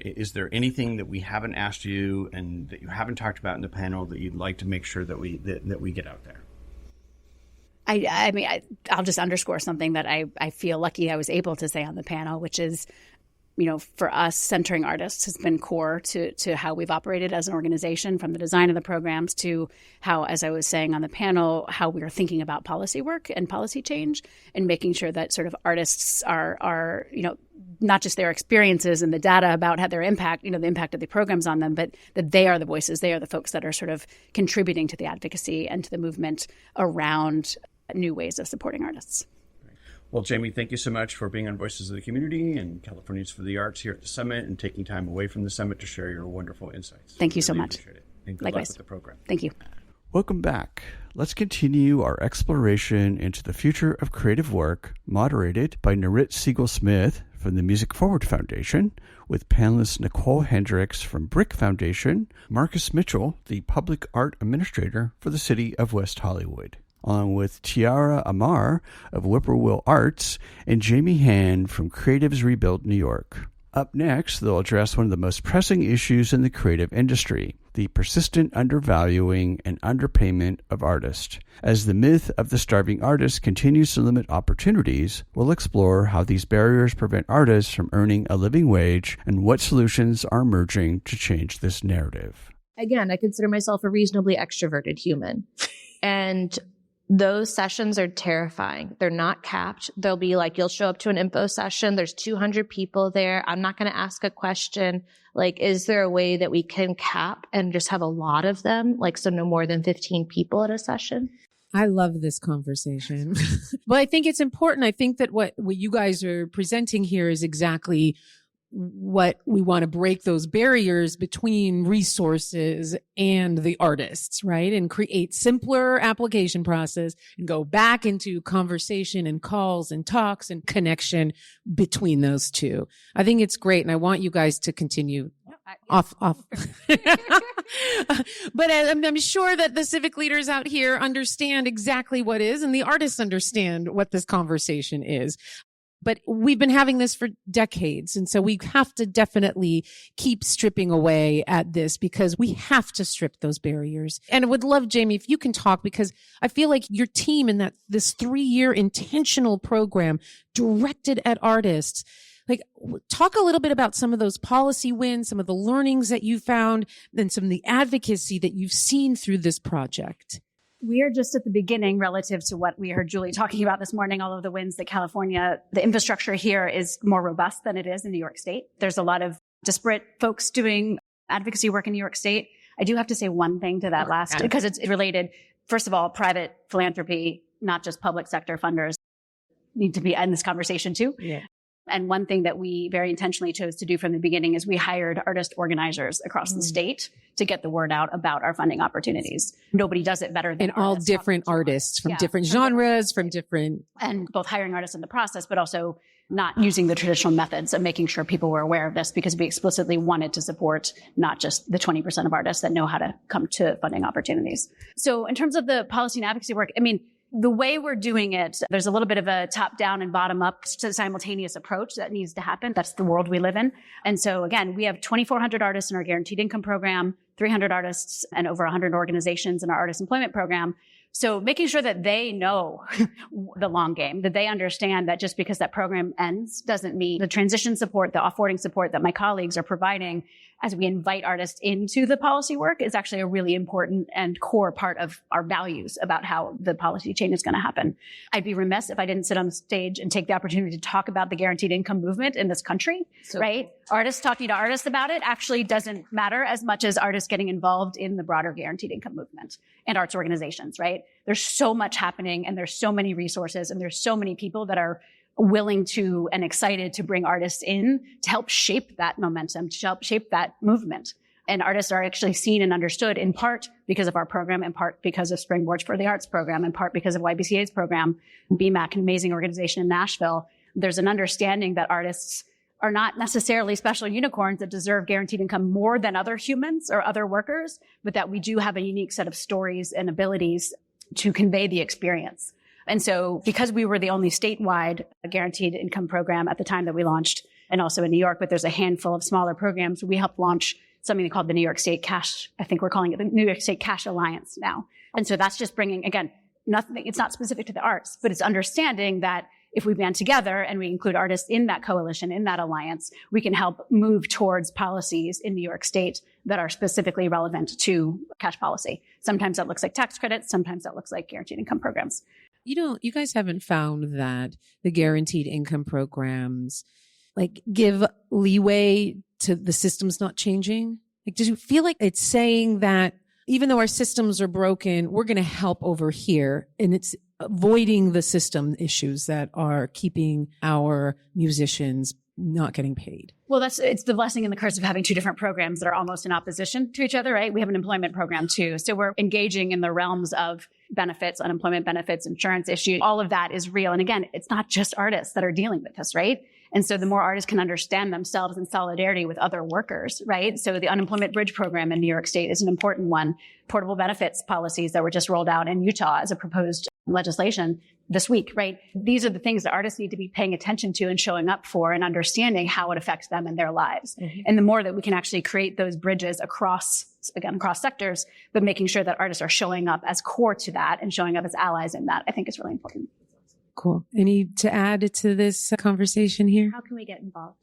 is there anything that we haven't asked you and that you haven't talked about in the panel that you'd like to make sure that we get out there? I'll just underscore something that I feel lucky I was able to say on the panel, which is, for us, centering artists has been core to how we've operated as an organization, from the design of the programs to how, as I was saying on the panel, how we are thinking about policy work and policy change and making sure that sort of artists are not just their experiences and the data about how their impact, the impact of the programs on them, but that they are the voices, they are the folks that are sort of contributing to the advocacy and to the movement around new ways of supporting artists. Well, Jamie, thank you so much for being on Voices of the Community and Californians for the Arts here at the Summit and taking time away from the Summit to share your wonderful insights. Thank you so much. Appreciate it. And good Likewise. luck with the program. Thank you. Welcome back. Let's continue our exploration into the future of creative work, moderated by Nurit Siegel-Smith from the Music Forward Foundation, with panelists Nicole Hendrix from BRIC Foundation, Marcus Mitchell, the Public Art Administrator for the City of West Hollywood, along with Tiara Amar of Whippoorwill Arts and Jamie Hand from Creatives Rebuild New York. Up next, they'll address one of the most pressing issues in the creative industry, the persistent undervaluing and underpayment of artists. As the myth of the starving artist continues to limit opportunities, we'll explore how these barriers prevent artists from earning a living wage and what solutions are emerging to change this narrative. Again, I consider myself a reasonably extroverted human. And those sessions are terrifying. They're not capped. They'll be like, you'll show up to an info session. There's 200 people there. I'm not going to ask a question. Like, is there a way that we can cap and just have a lot of them? Like, so no more than 15 people at a session? I love this conversation. Well, I think it's important. I think that what you guys are presenting here is exactly what we want to break those barriers between resources and the artists, right? And create simpler application process and go back into conversation and calls and talks and connection between those two. I think it's great. And I want you guys to continue off. But I'm sure that the civic leaders out here understand exactly what is, and the artists understand what this conversation is. But we've been having this for decades. And so we have to definitely keep stripping away at this, because we have to strip those barriers. And I would love, Jamie, if you can talk, because I feel like your team in this 3-year intentional program directed at artists, like, talk a little bit about some of those policy wins, some of the learnings that you found, and some of the advocacy that you've seen through this project. We are just at the beginning relative to what we heard Julie talking about this morning, all of the wins that California, the infrastructure here is more robust than it is in New York State. There's a lot of disparate folks doing advocacy work in New York State. I do have to say one thing to that last, because it's related. First of all, private philanthropy, not just public sector funders, need to be in this conversation too. Yeah. And one thing that we very intentionally chose to do from the beginning is we hired artist organizers across the state to get the word out about our funding opportunities. Nobody does it better than and all different artists from different genres, from different, and both hiring artists in the process, but also not using the traditional methods of making sure people were aware of this, because we explicitly wanted to support not just the 20% of artists that know how to come to funding opportunities. So in terms of the policy and advocacy work, I mean, the way we're doing it, there's a little bit of a top down and bottom up simultaneous approach that needs to happen. That's the world we live in. And so again, we have 2,400 artists in our guaranteed income program, 300 artists and over 100 organizations in our artist employment program. So making sure that they know the long game, that they understand that just because that program ends doesn't mean the transition support, the offboarding support that my colleagues are providing as we invite artists into the policy work is actually a really important and core part of our values about how the policy change is going to happen. I'd be remiss if I didn't sit on the stage and take the opportunity to talk about the guaranteed income movement in this country, right? Artists talking to artists about it actually doesn't matter as much as artists getting involved in the broader guaranteed income movement and arts organizations, right? There's so much happening, and there's so many resources, and there's so many people that are willing to and excited to bring artists in to help shape that momentum, to help shape that movement. And artists are actually seen and understood in part because of our program, in part because of Springboards for the Arts program, in part because of YBCA's program, BMAC, an amazing organization in Nashville. There's an understanding that artists are not necessarily special unicorns that deserve guaranteed income more than other humans or other workers, but that we do have a unique set of stories and abilities to convey the experience. And so because we were the only statewide guaranteed income program at the time that we launched, and also in New York, but there's a handful of smaller programs, we helped launch something called the New York State Cash. I think we're calling it the New York State Cash Alliance now. And so that's just bringing, again, nothing, it's not specific to the arts, but it's understanding that if we band together and we include artists in that coalition, in that alliance, we can help move towards policies in New York State that are specifically relevant to cash policy. Sometimes that looks like tax credits. Sometimes that looks like guaranteed income programs. You guys haven't found that the guaranteed income programs like give leeway to the systems not changing? Like, do you feel like it's saying that even though our systems are broken, we're going to help over here, and it's avoiding the system issues that are keeping our musicians not getting paid? Well, it's the blessing and the curse of having two different programs that are almost in opposition to each other, right? We have an employment program too. So we're engaging in the realms of benefits, unemployment benefits, insurance issues. All of that is real. And again, it's not just artists that are dealing with this, right? And so the more artists can understand themselves in solidarity with other workers, right? So the unemployment bridge program in New York State is an important one. Portable benefits policies that were just rolled out in Utah as a proposed legislation this week, right? These are the things that artists need to be paying attention to and showing up for and understanding how it affects them in their lives. Mm-hmm. And the more that we can actually create those bridges across sectors, but making sure that artists are showing up as core to that and showing up as allies in that, I think is really important. Cool. Any to add to this conversation here? How can we get involved?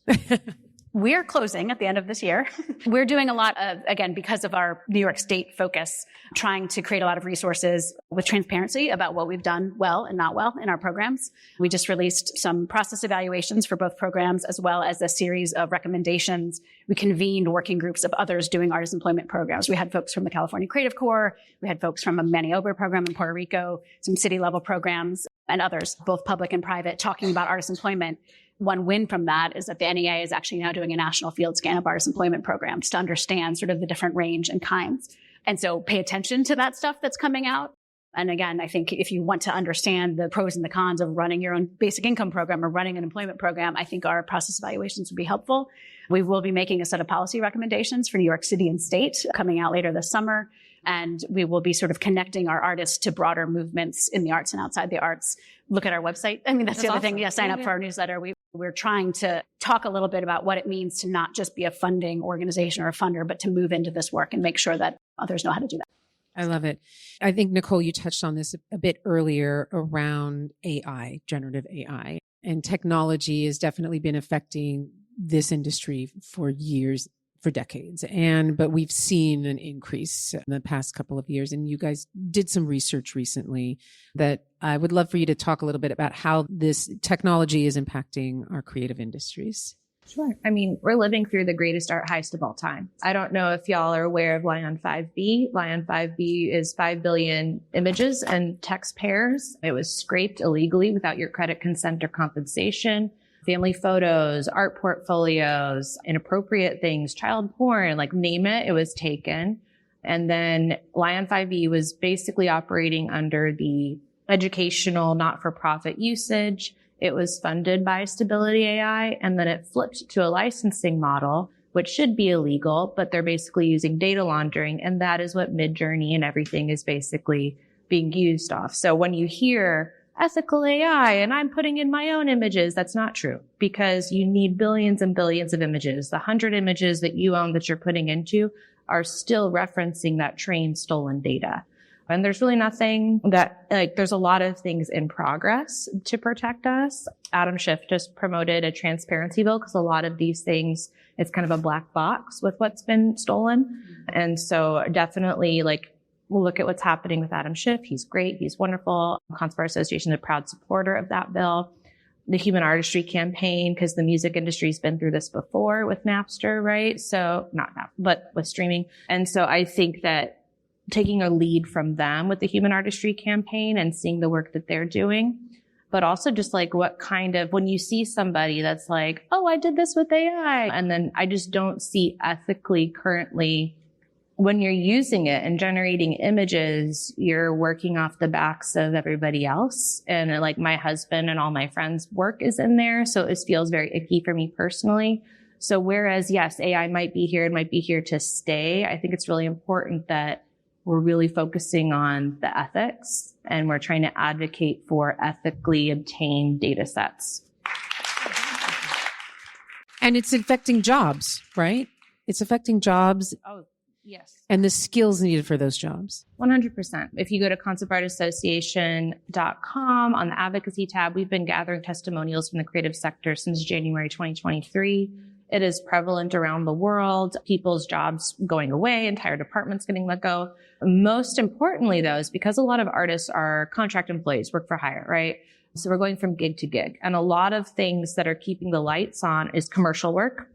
We're closing at the end of this year. We're doing a lot of, again, because of our New York State focus, trying to create a lot of resources with transparency about what we've done well and not well in our programs. We just released some process evaluations for both programs, as well as a series of recommendations. We convened working groups of others doing artist employment programs. We had folks from the California Creative Corps. We had folks from a Manny Ober program in Puerto Rico, some city level programs, and others, both public and private, talking about artist employment. one win from that is that the NEA is actually now doing a national field scan of artist employment program just to understand sort of the different range and kinds. And so pay attention to that stuff that's coming out. And again, I think if you want to understand the pros and the cons of running your own basic income program or running an employment program, I think our process evaluations would be helpful. We will be making a set of policy recommendations for New York City and state coming out later this summer. And we will be sort of connecting our artists to broader movements in the arts and outside the arts. Look at our website. I mean, that's the other thing. Yeah, sign up for our newsletter. We're trying to talk a little bit about what it means to not just be a funding organization or a funder, but to move into this work and make sure that others know how to do that. I love it. I think, Nicole, you touched on this a bit earlier around AI, generative AI, and technology has definitely been affecting this industry for years, for decades. But we've seen an increase in the past couple of years. And you guys did some research recently that I would love for you to talk a little bit about how this technology is impacting our creative industries. Sure. I mean, we're living through the greatest art heist of all time. I don't know if y'all are aware of Lion 5B. Lion 5B is 5 billion images and text pairs. It was scraped illegally without your credit, consent, or compensation. Family photos, art portfolios, inappropriate things, child porn, like name it, it was taken. And then Lion 5B was basically operating under the educational not-for-profit usage. It was funded by Stability AI, and then it flipped to a licensing model, which should be illegal, but they're basically using data laundering, and that is what Midjourney and everything is basically being used off. So when you hear ethical AI and I'm putting in my own images, that's not true, because you need billions and billions of images. The 100 images that you own that you're putting into are still referencing that trained stolen data. And there's really nothing that, there's a lot of things in progress to protect us. Adam Schiff just promoted a transparency bill because a lot of these things, it's kind of a black box with what's been stolen. And so definitely, we'll look at what's happening with Adam Schiff. He's great. He's wonderful. Concert Bar Association is a proud supporter of that bill. The Human Artistry Campaign, because the music industry's been through this before with Napster, right? So not Napster, but with streaming. And so I think that taking a lead from them with the Human Artistry Campaign and seeing the work that they're doing, but also just what kind of, when you see somebody that's like, oh, I did this with AI, and then I just don't see ethically currently when you're using it and generating images, you're working off the backs of everybody else. And my husband and all my friends' work is in there. So it feels very icky for me personally. So whereas, yes, AI might be here and might be here to stay, I think it's really important that we're really focusing on the ethics and we're trying to advocate for ethically obtained data sets. And it's affecting jobs, right? It's affecting jobs. Oh, yes. And the skills needed for those jobs. 100%. If you go to concertartassociation.com on the advocacy tab, we've been gathering testimonials from the creative sector since January 2023. It is prevalent around the world, people's jobs going away, entire departments getting let go. Most importantly, though, is because a lot of artists are contract employees, work for hire, right? So we're going from gig to gig. And a lot of things that are keeping the lights on is commercial work.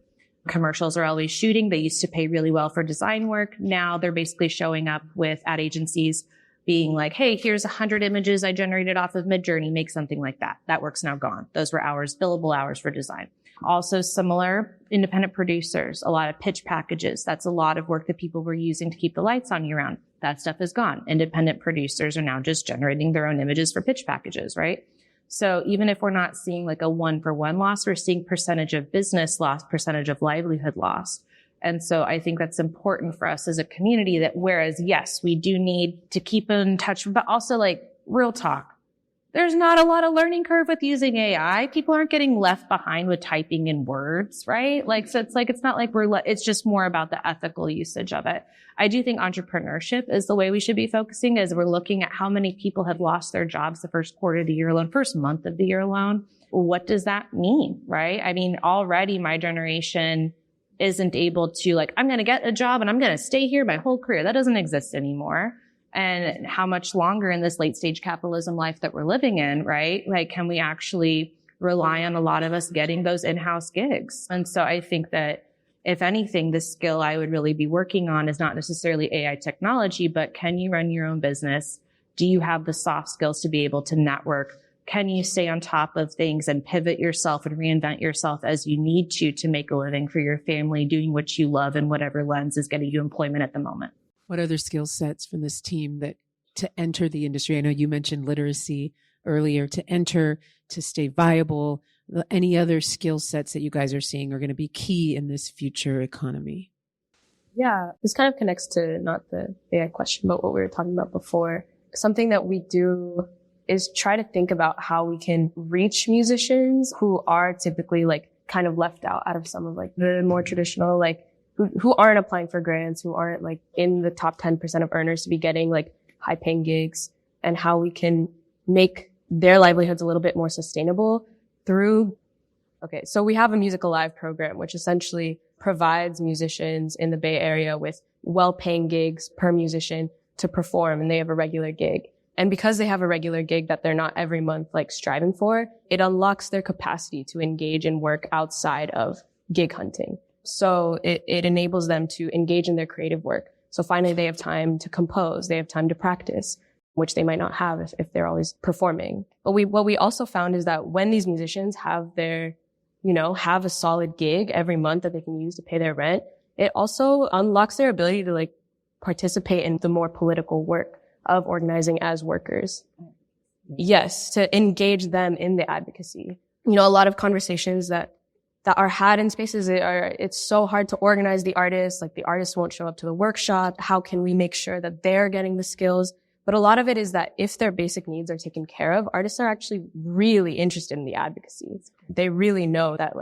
Commercials are always shooting. They used to pay really well for design work. Now they're basically showing up with ad agencies being like, hey, here's 100 images I generated off of Midjourney. Make something like that. That work's now gone. Those were hours, billable hours for design. Also similar, independent producers, a lot of pitch packages. That's a lot of work that people were using to keep the lights on year round. That stuff is gone. Independent producers are now just generating their own images for pitch packages, right? So even if we're not seeing a 1-for-1 loss, we're seeing percentage of business loss, percentage of livelihood loss. And so I think that's important for us as a community that whereas, yes, we do need to keep in touch, but also real talk. There's not a lot of learning curve with using AI. People aren't getting left behind with typing in words, right? So it's not like it's just more about the ethical usage of it. I do think entrepreneurship is the way we should be focusing as we're looking at how many people have lost their jobs the first quarter of the year alone, first month of the year alone. What does that mean, right? I mean, already my generation isn't able to I'm going to get a job and I'm going to stay here my whole career. That doesn't exist anymore. And how much longer in this late stage capitalism life that we're living in, right? Can we actually rely on a lot of us getting those in-house gigs? And so I think that if anything, the skill I would really be working on is not necessarily AI technology, but can you run your own business? Do you have the soft skills to be able to network, can you stay on top of things and pivot yourself and reinvent yourself as you need to make a living for your family, doing what you love in whatever lens is getting you employment at the moment? What other skill sets from this team that to enter the industry? I know you mentioned literacy earlier, to enter, to stay viable. Any other skill sets that you guys are seeing are going to be key in this future economy? Yeah, this kind of connects to not the AI question, but what we were talking about before. Something that we do is try to think about how we can reach musicians who are typically like kind of left out of some of like the more traditional, like who aren't applying for grants, who aren't like in the top 10% of earners to be getting like high paying gigs, and how we can make their livelihoods a little bit more sustainable through. Okay, so we have a Music Alive program, which essentially provides musicians in the Bay Area with well-paying gigs per musician to perform, and they have a regular gig. And because they have a regular gig that they're not every month like striving for, it unlocks their capacity to engage in work outside of gig hunting. So it enables them to engage in their creative work. So finally they have time to compose, they have time to practice, which they might not have if they're always performing. But what we also found is that when these musicians have have a solid gig every month that they can use to pay their rent, it also unlocks their ability to like participate in the more political work of organizing as workers. Yes, to engage them in the advocacy. A lot of conversations that are had in spaces it's so hard to organize the artists, like the artists won't show up to the workshop. How can we make sure that they're getting the skills? But a lot of it is that if their basic needs are taken care of, artists are actually really interested in the advocacy. They really know that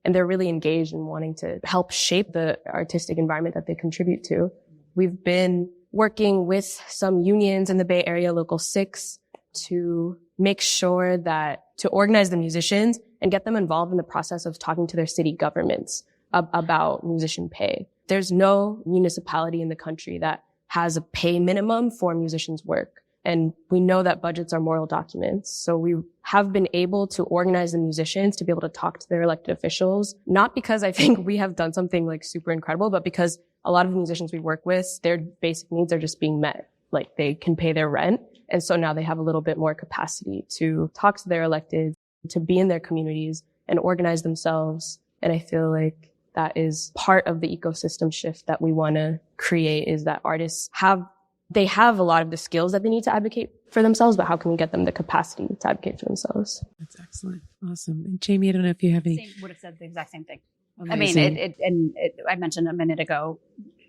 and they're really engaged in wanting to help shape the artistic environment that they contribute to. We've been working with some unions in the Bay Area, Local 6, to make sure that to organize the musicians and get them involved in the process of talking to their city governments about musician pay. There's no municipality in the country that has a pay minimum for musicians' work. And we know that budgets are moral documents. So we have been able to organize the musicians to be able to talk to their elected officials, not because I think we have done something like super incredible, but because a lot of the musicians we work with, their basic needs are just being met. Like they can pay their rent. And so now they have a little bit more capacity to talk to their elected, to be in their communities and organize themselves. And I feel like that is part of the ecosystem shift that we want to create, is that artists have a lot of the skills that they need to advocate for themselves, but how can we get them the capacity to advocate for themselves? That's excellent. Awesome. And Jamie, I don't know if you have any. Would have said the exact same thing. Amazing. I mean, I mentioned a minute ago,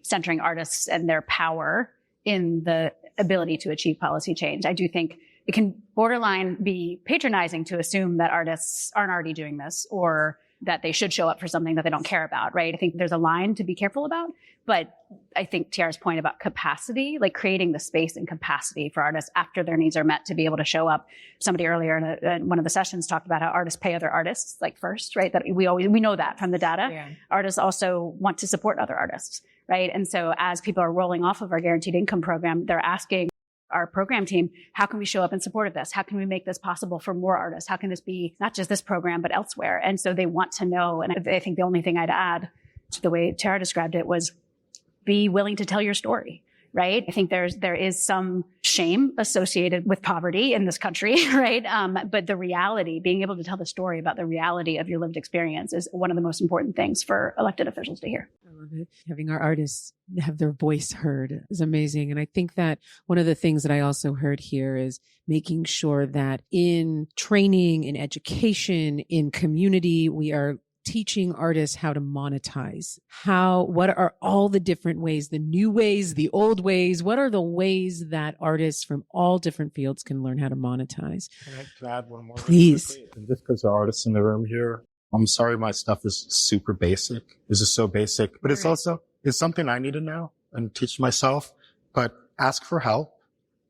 centering artists and their power in the ability to achieve policy change. I do think it can borderline be patronizing to assume that artists aren't already doing this, or that they should show up for something that they don't care about, right? I think there's a line to be careful about. But I think Tiara's point about capacity, like creating the space and capacity for artists after their needs are met to be able to show up. Somebody earlier in one of the sessions talked about how artists pay other artists, like first, right? That we know that from the data. Yeah. Artists also want to support other artists, right? And so as people are rolling off of our guaranteed income program, they're asking our program team, how can we show up in support of this? How can we make this possible for more artists? How can this be not just this program, but elsewhere? And so they want to know. And I think the only thing I'd add to the way Tiara described it was be willing to tell your story, right? I think there is some shame associated with poverty in this country, right? But the reality, being able to tell the story about the reality of your lived experience is one of the most important things for elected officials to hear. I love it. Having our artists have their voice heard is amazing. And I think that one of the things that I also heard here is making sure that in training, in education, in community, we are teaching artists how to monetize. What are all the different ways, the new ways, the old ways? What are the ways that artists from all different fields can learn how to monetize? Can I add one more? Please. And just because the artists in the room here, I'm sorry my stuff is super basic. This is so basic, but it's something I need to know and teach myself, but ask for help.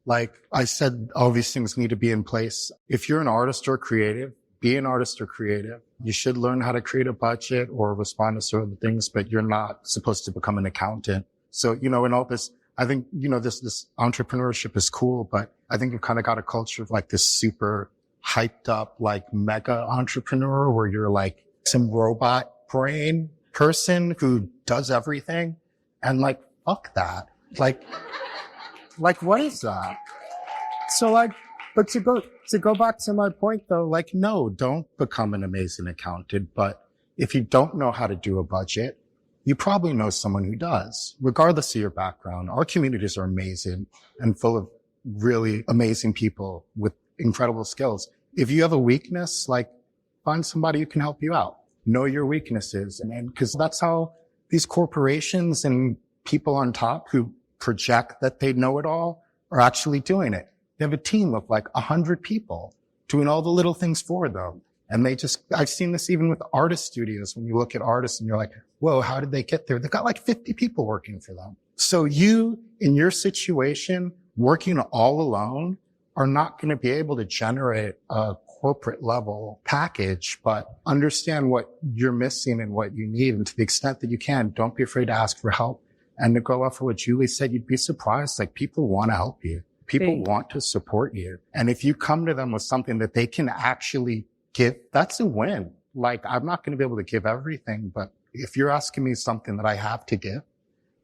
Like I said, all these things need to be in place. If you're an artist or creative, be an artist or creative. You should learn how to create a budget or respond to certain things, but you're not supposed to become an accountant. So, in all this, I think, this entrepreneurship is cool, but I think we've kind of got a culture of like this super hyped up, like mega entrepreneur where you're like some robot brain person who does everything. And like, fuck that. Like what is that? So like, But to go back to my point though, like, no, don't become an amazing accountant. But if you don't know how to do a budget, you probably know someone who does, regardless of your background. Our communities are amazing and full of really amazing people with incredible skills. If you have a weakness, like, find somebody who can help you out. Know your weaknesses. And because that's how these corporations and people on top who project that they know it all are actually doing it. They have a team of like 100 people doing all the little things for them. And I've seen this even with artist studios. When you look at artists and you're like, whoa, how did they get there? They've got like 50 people working for them. So you, in your situation, working all alone, are not going to be able to generate a corporate level package, but understand what you're missing and what you need. And to the extent that you can, don't be afraid to ask for help. And to go off of what Julie said, you'd be surprised. Like, people want to help you. People want to support you. And if you come to them with something that they can actually give, that's a win. Like, I'm not going to be able to give everything, but if you're asking me something that I have to give,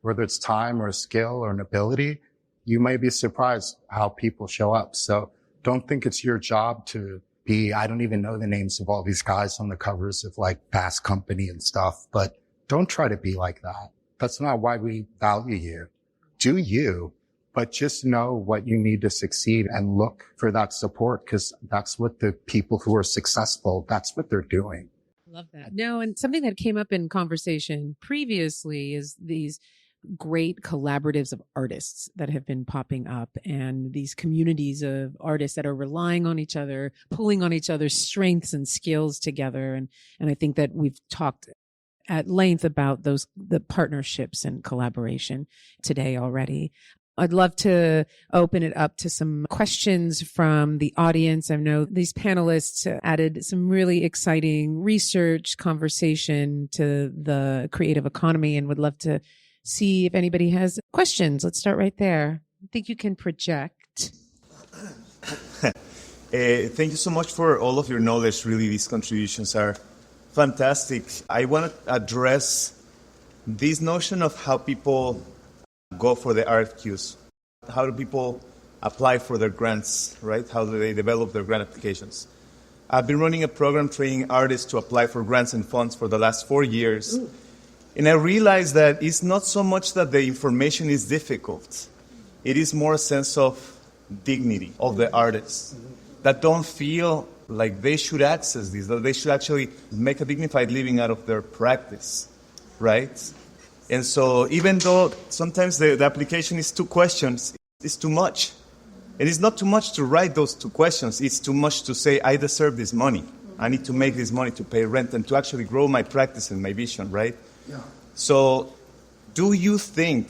whether it's time or a skill or an ability, you may be surprised how people show up. So don't think it's your job to be, I don't even know the names of all these guys on the covers of like Fast Company and stuff, but don't try to be like that. That's not why we value you. Do you, but just know what you need to succeed and look for that support, because that's what the people who are successful, that's what they're doing. Love that. No, and something that came up in conversation previously is these great collaboratives of artists that have been popping up, and these communities of artists that are relying on each other, pulling on each other's strengths and skills together. And I think that we've talked at length about the partnerships and collaboration today already. I'd love to open it up to some questions from the audience. I know these panelists added some really exciting research conversation to the creative economy, and would love to see if anybody has questions. Let's start right there. I think you can project. Thank you so much for all of your knowledge. Really, these contributions are fantastic. I want to address this notion of how people go for the RFQs. How do people apply for their grants, right? How do they develop their grant applications? I've been running a program training artists to apply for grants and funds for the last 4 years. Ooh. And I realized that it's not so much that the information is difficult. It is more a sense of dignity of the artists that don't feel like they should access this, that they should actually make a dignified living out of their practice, right? And so even though sometimes the application is 2 questions, it's too much. And it's not too much to write those 2 questions. It's too much to say, I deserve this money. I need to make this money to pay rent and to actually grow my practice and my vision, right? Yeah. So do you think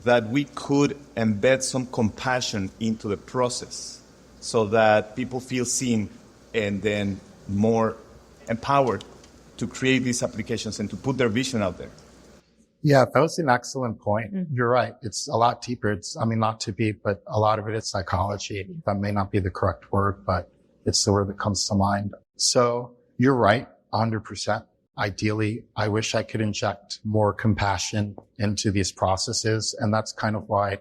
that we could embed some compassion into the process so that people feel seen and then more empowered to create these applications and to put their vision out there? Yeah, that was an excellent point. Mm-hmm. You're right. It's a lot deeper. Not to be, but a lot of it is psychology. That may not be the correct word, but it's the word that comes to mind. So you're right, 100%. Ideally, I wish I could inject more compassion into these processes. And that's kind of why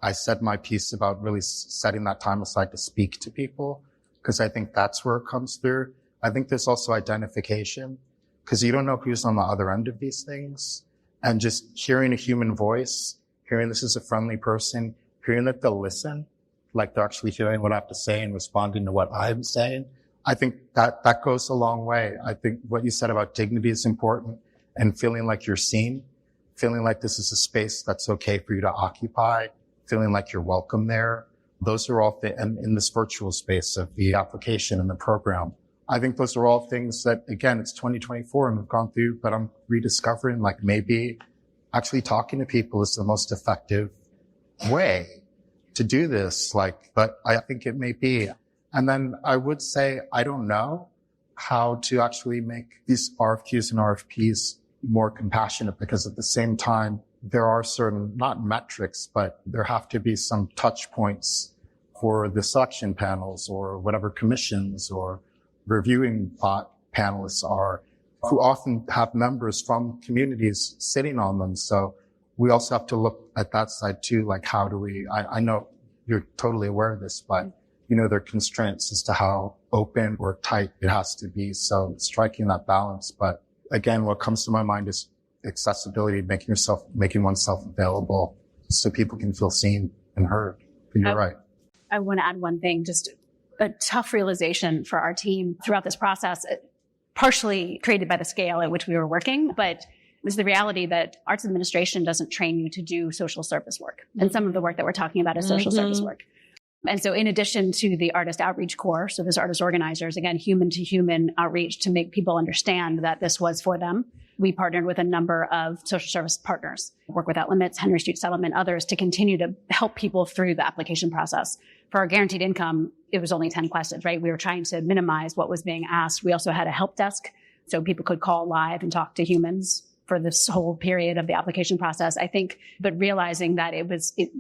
I said my piece about really setting that time aside to speak to people, because I think that's where it comes through. I think there's also identification, because you don't know who's on the other end of these things. And just hearing a human voice, hearing this is a friendly person, hearing that they'll listen, like they're actually hearing what I have to say and responding to what I'm saying. I think that goes a long way. I think what you said about dignity is important, and feeling like you're seen, feeling like this is a space that's okay for you to occupy, feeling like you're welcome there. Those are all in this virtual space of the application and the program. I think those are all things that, again, it's 2024 and we've gone through, but I'm rediscovering, like, maybe actually talking to people is the most effective way to do this. But I think it may be. And then I would say, I don't know how to actually make these RFQs and RFPs more compassionate, because at the same time, there are certain, not metrics, but there have to be some touch points for the selection panels or whatever commissions or reviewing panelists are, who often have members from communities sitting on them. So we also have to look at that side too. Like, how do we, I know you're totally aware of this, but there are constraints as to how open or tight it has to be. So striking that balance. But again, what comes to my mind is accessibility, making oneself available so people can feel seen and heard. But you're right. I want to add one thing, just a tough realization for our team throughout this process, partially created by the scale at which we were working, but it was the reality that arts administration doesn't train you to do social service work. And some of the work that we're talking about is social service work. And so in addition to the artist outreach core, so there's artist organizers, again, human to human outreach to make people understand that this was for them. We partnered with a number of social service partners, Work Without Limits, Henry Street Settlement, others, to continue to help people through the application process. For our guaranteed income, it was only 10 questions, right? We were trying to minimize what was being asked. We also had a help desk, so people could call live and talk to humans for this whole period of the application process, I think, but realizing that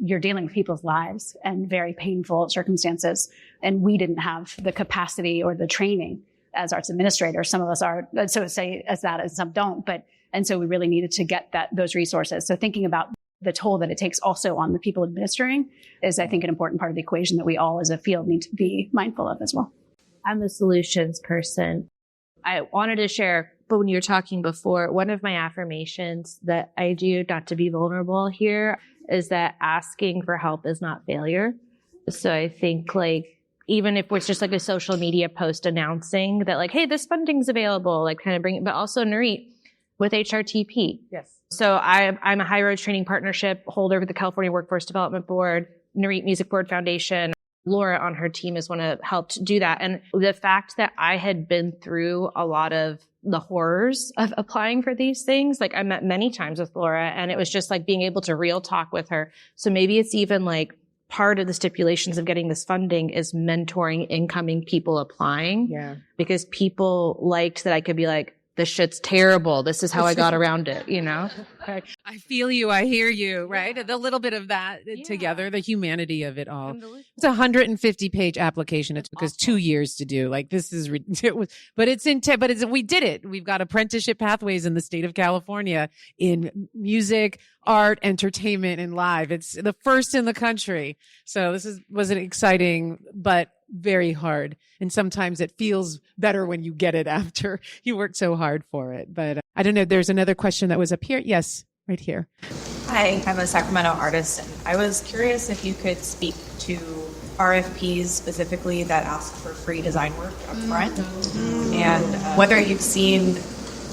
you're dealing with people's lives and very painful circumstances. And we didn't have the capacity or the training as arts administrators. Some of us are, so say as that, and some don't, and so we really needed to get those resources. So thinking about the toll that it takes also on the people administering is, I think, an important part of the equation that we all as a field need to be mindful of as well. I'm a solutions person. I wanted to share, but when you were talking before, one of my affirmations that I do, not to be vulnerable here, is that asking for help is not failure. So I think even if it's just a social media post announcing that hey, this funding's available, kind of bring it, but also Nurit with HRTP. Yes. So I'm a High Road Training Partnership holder with the California Workforce Development Board, Nurit Music Board Foundation. Laura on her team is one who helped do that. And the fact that I had been through a lot of the horrors of applying for these things, I met many times with Laura, and it was just being able to real talk with her. So maybe it's even part of the stipulations of getting this funding is mentoring incoming people applying. Yeah. Because people liked that I could be this shit's terrible. This is how I got around it, I feel you. I hear you, right? Yeah. The little bit of that together, the humanity of it all. It's a 150-page application. It took us 2 years to do. This is, we did it. We've got apprenticeship pathways in the state of California in music, art, entertainment, and live. It's the first in the country. So this was an exciting, but very hard. And sometimes it feels better when you get it after you worked so hard for it. But I don't know. There's another question that was up here. Yes, right here. Hi, I'm a Sacramento artist. And I was curious if you could speak to RFPs specifically that ask for free design work up front and whether you've seen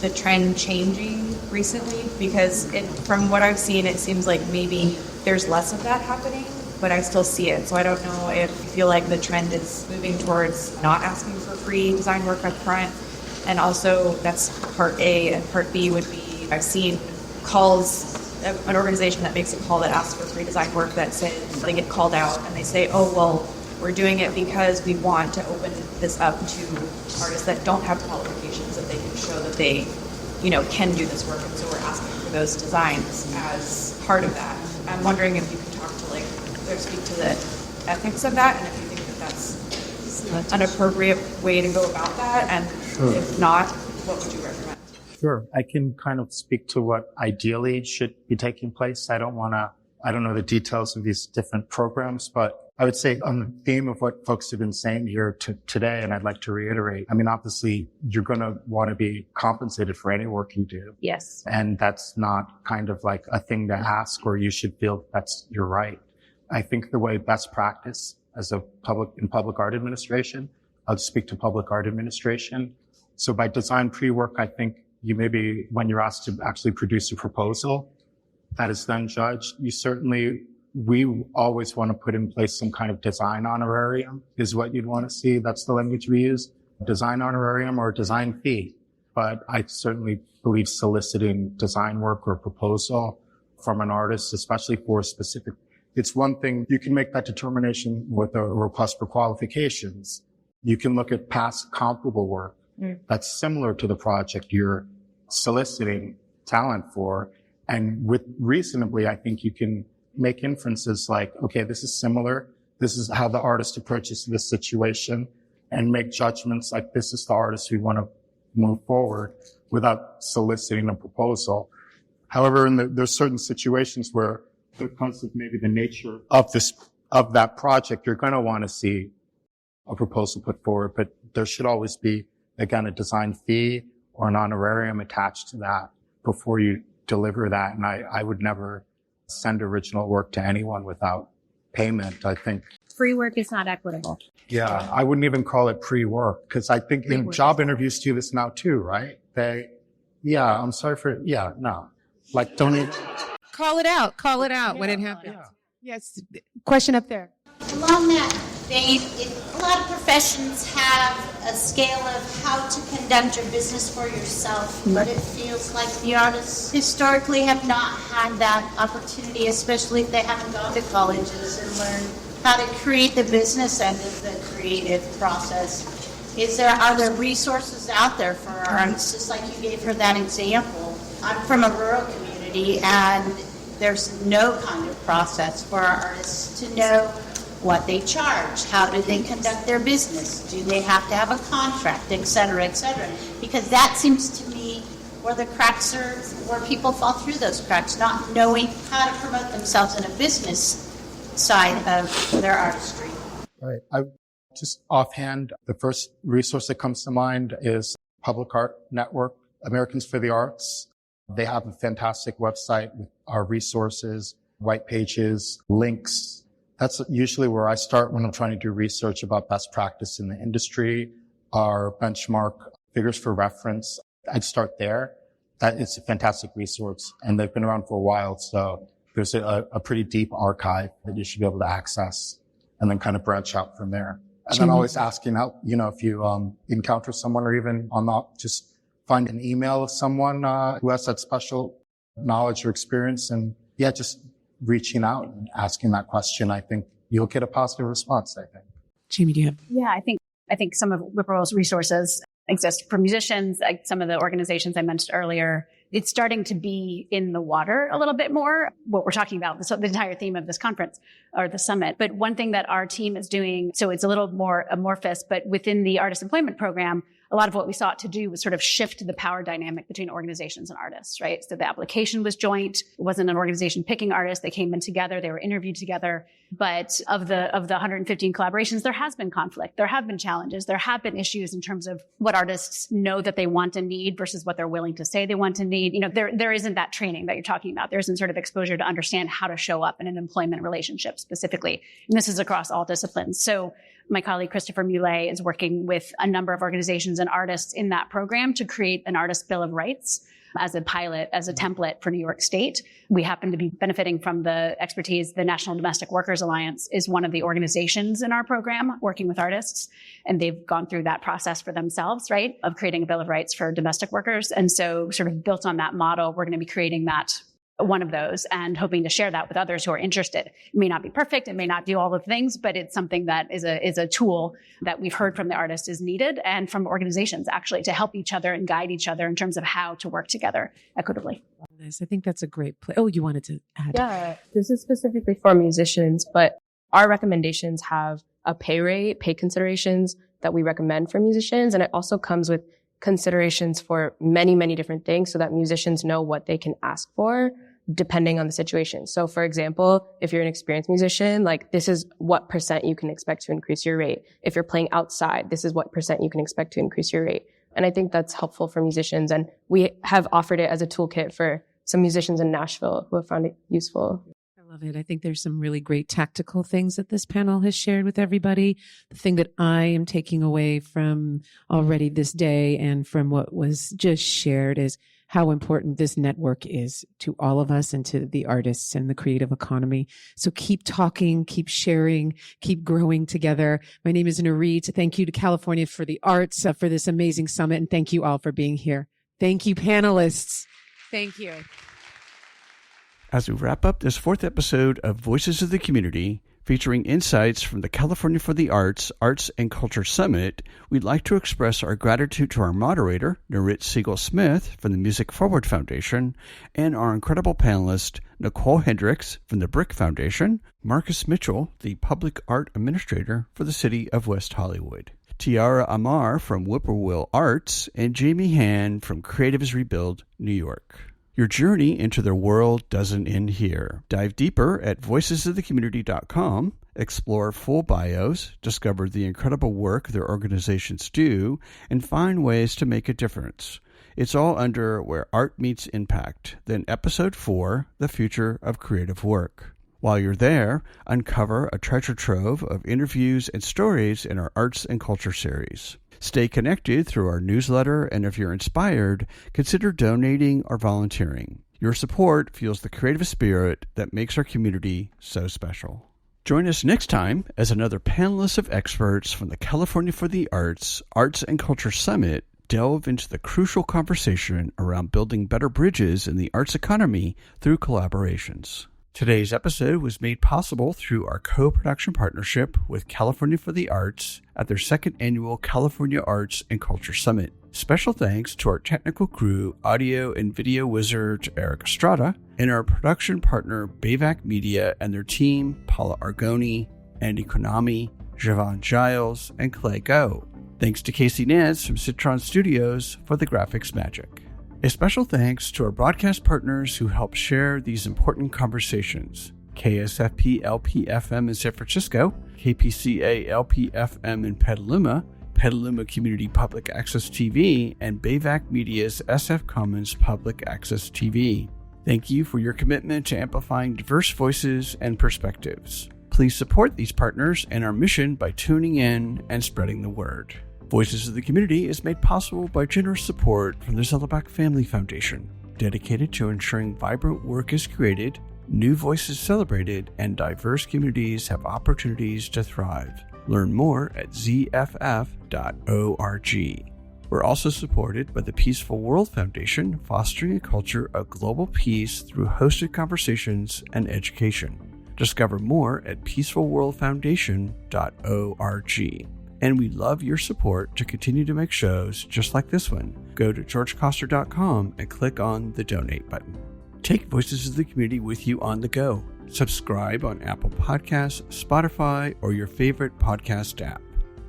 the trend changing recently, because from what I've seen, it seems like maybe there's less of that happening, but I still see it. So I don't know if you feel like the trend is moving towards not asking for free design work up front. And also that's part A, and part B would be, I've seen calls, an organization that makes a call that asks for free design work that says they get called out and they say, oh, well, we're doing it because we want to open this up to artists that don't have qualifications, that they can show that they, can do this work. And so we're asking for those designs as part of that. I'm wondering if you can talk to speak to the ethics of that, and if you think that that's an appropriate way to go about that, and if not, what would you recommend? Sure. I can kind of speak to what ideally should be taking place. I don't know the details of these different programs, but I would say on the theme of what folks have been saying here today, and I'd like to reiterate, obviously you're going to want to be compensated for any work you do. Yes. And that's not kind of a thing to ask, or you should feel that's your right. I think the way best practice in public art administration, I'll speak to public art administration. So by design pre-work, I think when you're asked to actually produce a proposal that is then judged, we always want to put in place some kind of design honorarium is what you'd want to see. That's the language we use, design honorarium or design fee. But I certainly believe soliciting design work or proposal from an artist, especially for a specific, it's one thing, you can make that determination with a request for qualifications. You can look at past comparable work that's similar to the project you're soliciting talent for. And reasonably, I think you can make inferences okay, this is similar. This is how the artist approaches this situation, and make judgments this is the artist we want to move forward without soliciting a proposal. However, there's certain situations where, because of maybe the nature of that project, you're going to want to see a proposal put forward, but there should always be, again, a design fee or an honorarium attached to that before you deliver that. And I would never send original work to anyone without payment. I think Free work is not equitable. yeah, I wouldn't even call it pre-work because I think in job interviews do this now too, right? I'm sorry for, no. Like, don't even. Call it out when it happens. Yes. Question up there. Along that vein, a lot of professions have a scale of how to conduct your business for yourself, but it feels like the artists historically have not had that opportunity, especially if they haven't gone to colleges and learned how to create the business end of the creative process. Are there resources out there for our artists, just like you gave her that example? I'm from a rural community, and there's no kind of process for our artists to know what they charge, how do they conduct their business, do they have to have a contract, et cetera, because that seems to me where the cracks are, where people fall through those cracks, not knowing how to promote themselves in a business side of their artistry. Right. I just offhand, the first resource that comes to mind is Public Art Network, Americans for the Arts. They have a fantastic website with our resources, white pages, links. That's usually where I start when I'm trying to do research about best practice in the industry, our benchmark figures for reference. I'd start there. That is a fantastic resource, and they've been around for a while, so there's a pretty deep archive that you should be able to access and then kind of branch out from there. And then always asking out, if you encounter someone or even just find an email of someone who has that special knowledge or experience, and just reaching out and asking that question. I think you'll get a positive response, I think. Jamie, do you have? Yeah, I think some of Whippoorwill's resources exist for musicians, like some of the organizations I mentioned earlier. It's starting to be in the water a little bit more, what we're talking about, the entire theme of this conference or the summit. But one thing that our team is doing, so it's a little more amorphous, but within the artist employment program, a lot of what we sought to do was sort of shift the power dynamic between organizations and artists, right? So the application was joint. It wasn't an organization picking artists. They came in together. They were interviewed together. But of the 115 collaborations, there has been conflict. There have been challenges. There have been issues in terms of what artists know that they want and need versus what they're willing to say they want and need. There isn't that training that you're talking about. There isn't sort of exposure to understand how to show up in an employment relationship specifically. And this is across all disciplines. So my colleague Christopher Muley is working with a number of organizations and artists in that program to create an artist bill of rights as a pilot, as a template for New York State. We happen to be benefiting from the expertise. The National Domestic Workers Alliance is one of the organizations in our program working with artists, and they've gone through that process for themselves, right, of creating a bill of rights for domestic workers. And so sort of built on that model, we're going to be creating that, one of those, and hoping to share that with others who are interested. It may not be perfect, it may not do all the things, but it's something that is a tool that we've heard from the artists is needed, and from organizations actually, to help each other and guide each other in terms of how to work together equitably. I think that's a great place. Oh, you wanted to add? Yeah, this is specifically for musicians, but our recommendations have a pay considerations that we recommend for musicians, and it also comes with considerations for many, many different things so that musicians know what they can ask for depending on the situation. So for example, if you're an experienced musician, like this is what % you can expect to increase your rate. If you're playing outside, this is what % you can expect to increase your rate. And I think that's helpful for musicians. And we have offered it as a toolkit for some musicians in Nashville who have found it useful. I love it. I think there's some really great tactical things that this panel has shared with everybody. The thing that I am taking away from already this day and from what was just shared is how important this network is to all of us and to the artists and the creative economy. So keep talking, keep sharing, keep growing together. My name is Nurit. Thank you to California for the Arts for this amazing summit. And thank you all for being here. Thank you, panelists. Thank you. As we wrap up this 4th episode of Voices of the Community, featuring insights from the California for the Arts, Arts and Culture Summit, we'd like to express our gratitude to our moderator, Nurit Siegel Smith from the Music Forward Foundation, and our incredible panelist, Nicole Hendrix from the BRIC Foundation, Marcus Mitchell, the Public Art Administrator for the City of West Hollywood, Tiara Amar from Whippoorwill Arts, and Jamie Hand from Creatives Rebuild New York. Your journey into their world doesn't end here. Dive deeper at voicesofthecommunity.com, explore full bios, discover the incredible work their organizations do, and find ways to make a difference. It's all under Where Art Meets Impact, then Episode 4, The Future of Creative Work. While you're there, uncover a treasure trove of interviews and stories in our Arts and Culture series. Stay connected through our newsletter, and if you're inspired, consider donating or volunteering. Your support fuels the creative spirit that makes our community so special. Join us next time as another panelist of experts from the California for the Arts and Culture Summit delve into the crucial conversation around building better bridges in the arts economy through collaborations. Today's episode was made possible through our co-production partnership with California for the Arts at their second annual California Arts and Culture Summit. Special thanks to our technical crew, audio and video wizard Eric Estrada, and our production partner BAVAC Media and their team, Paula Argoni, Andy Konami, Javon Giles, and Clay Go. Thanks to Casey Nance from Citron Studios for the graphics magic. A special thanks to our broadcast partners who help share these important conversations. KSFP LP-FM in San Francisco, KPCA LP-FM in Petaluma, Petaluma Community Public Access TV, and BAVAC Media's SF Commons Public Access TV. Thank you for your commitment to amplifying diverse voices and perspectives. Please support these partners and our mission by tuning in and spreading the word. Voices of the Community is made possible by generous support from the Zellerbach Family Foundation, dedicated to ensuring vibrant work is created, new voices celebrated, and diverse communities have opportunities to thrive. Learn more at zff.org. We're also supported by the Peaceful World Foundation, fostering a culture of global peace through hosted conversations and education. Discover more at peacefulworldfoundation.org. And we'd love your support to continue to make shows just like this one. Go to georgecoster.com and click on the donate button. Take Voices of the Community with you on the go. Subscribe on Apple Podcasts, Spotify, or your favorite podcast app.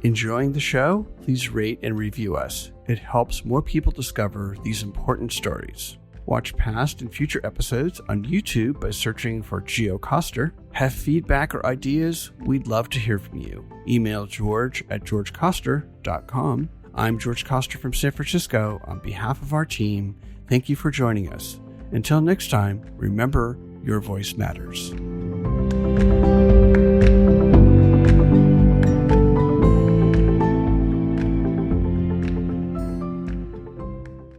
Enjoying the show? Please rate and review us. It helps more people discover these important stories. Watch past and future episodes on YouTube by searching for Geo Coster. Have feedback or ideas? We'd love to hear from you. Email george@georgecoster.com. I'm George Coster from San Francisco. On behalf of our team, thank you for joining us. Until next time, remember, your voice matters.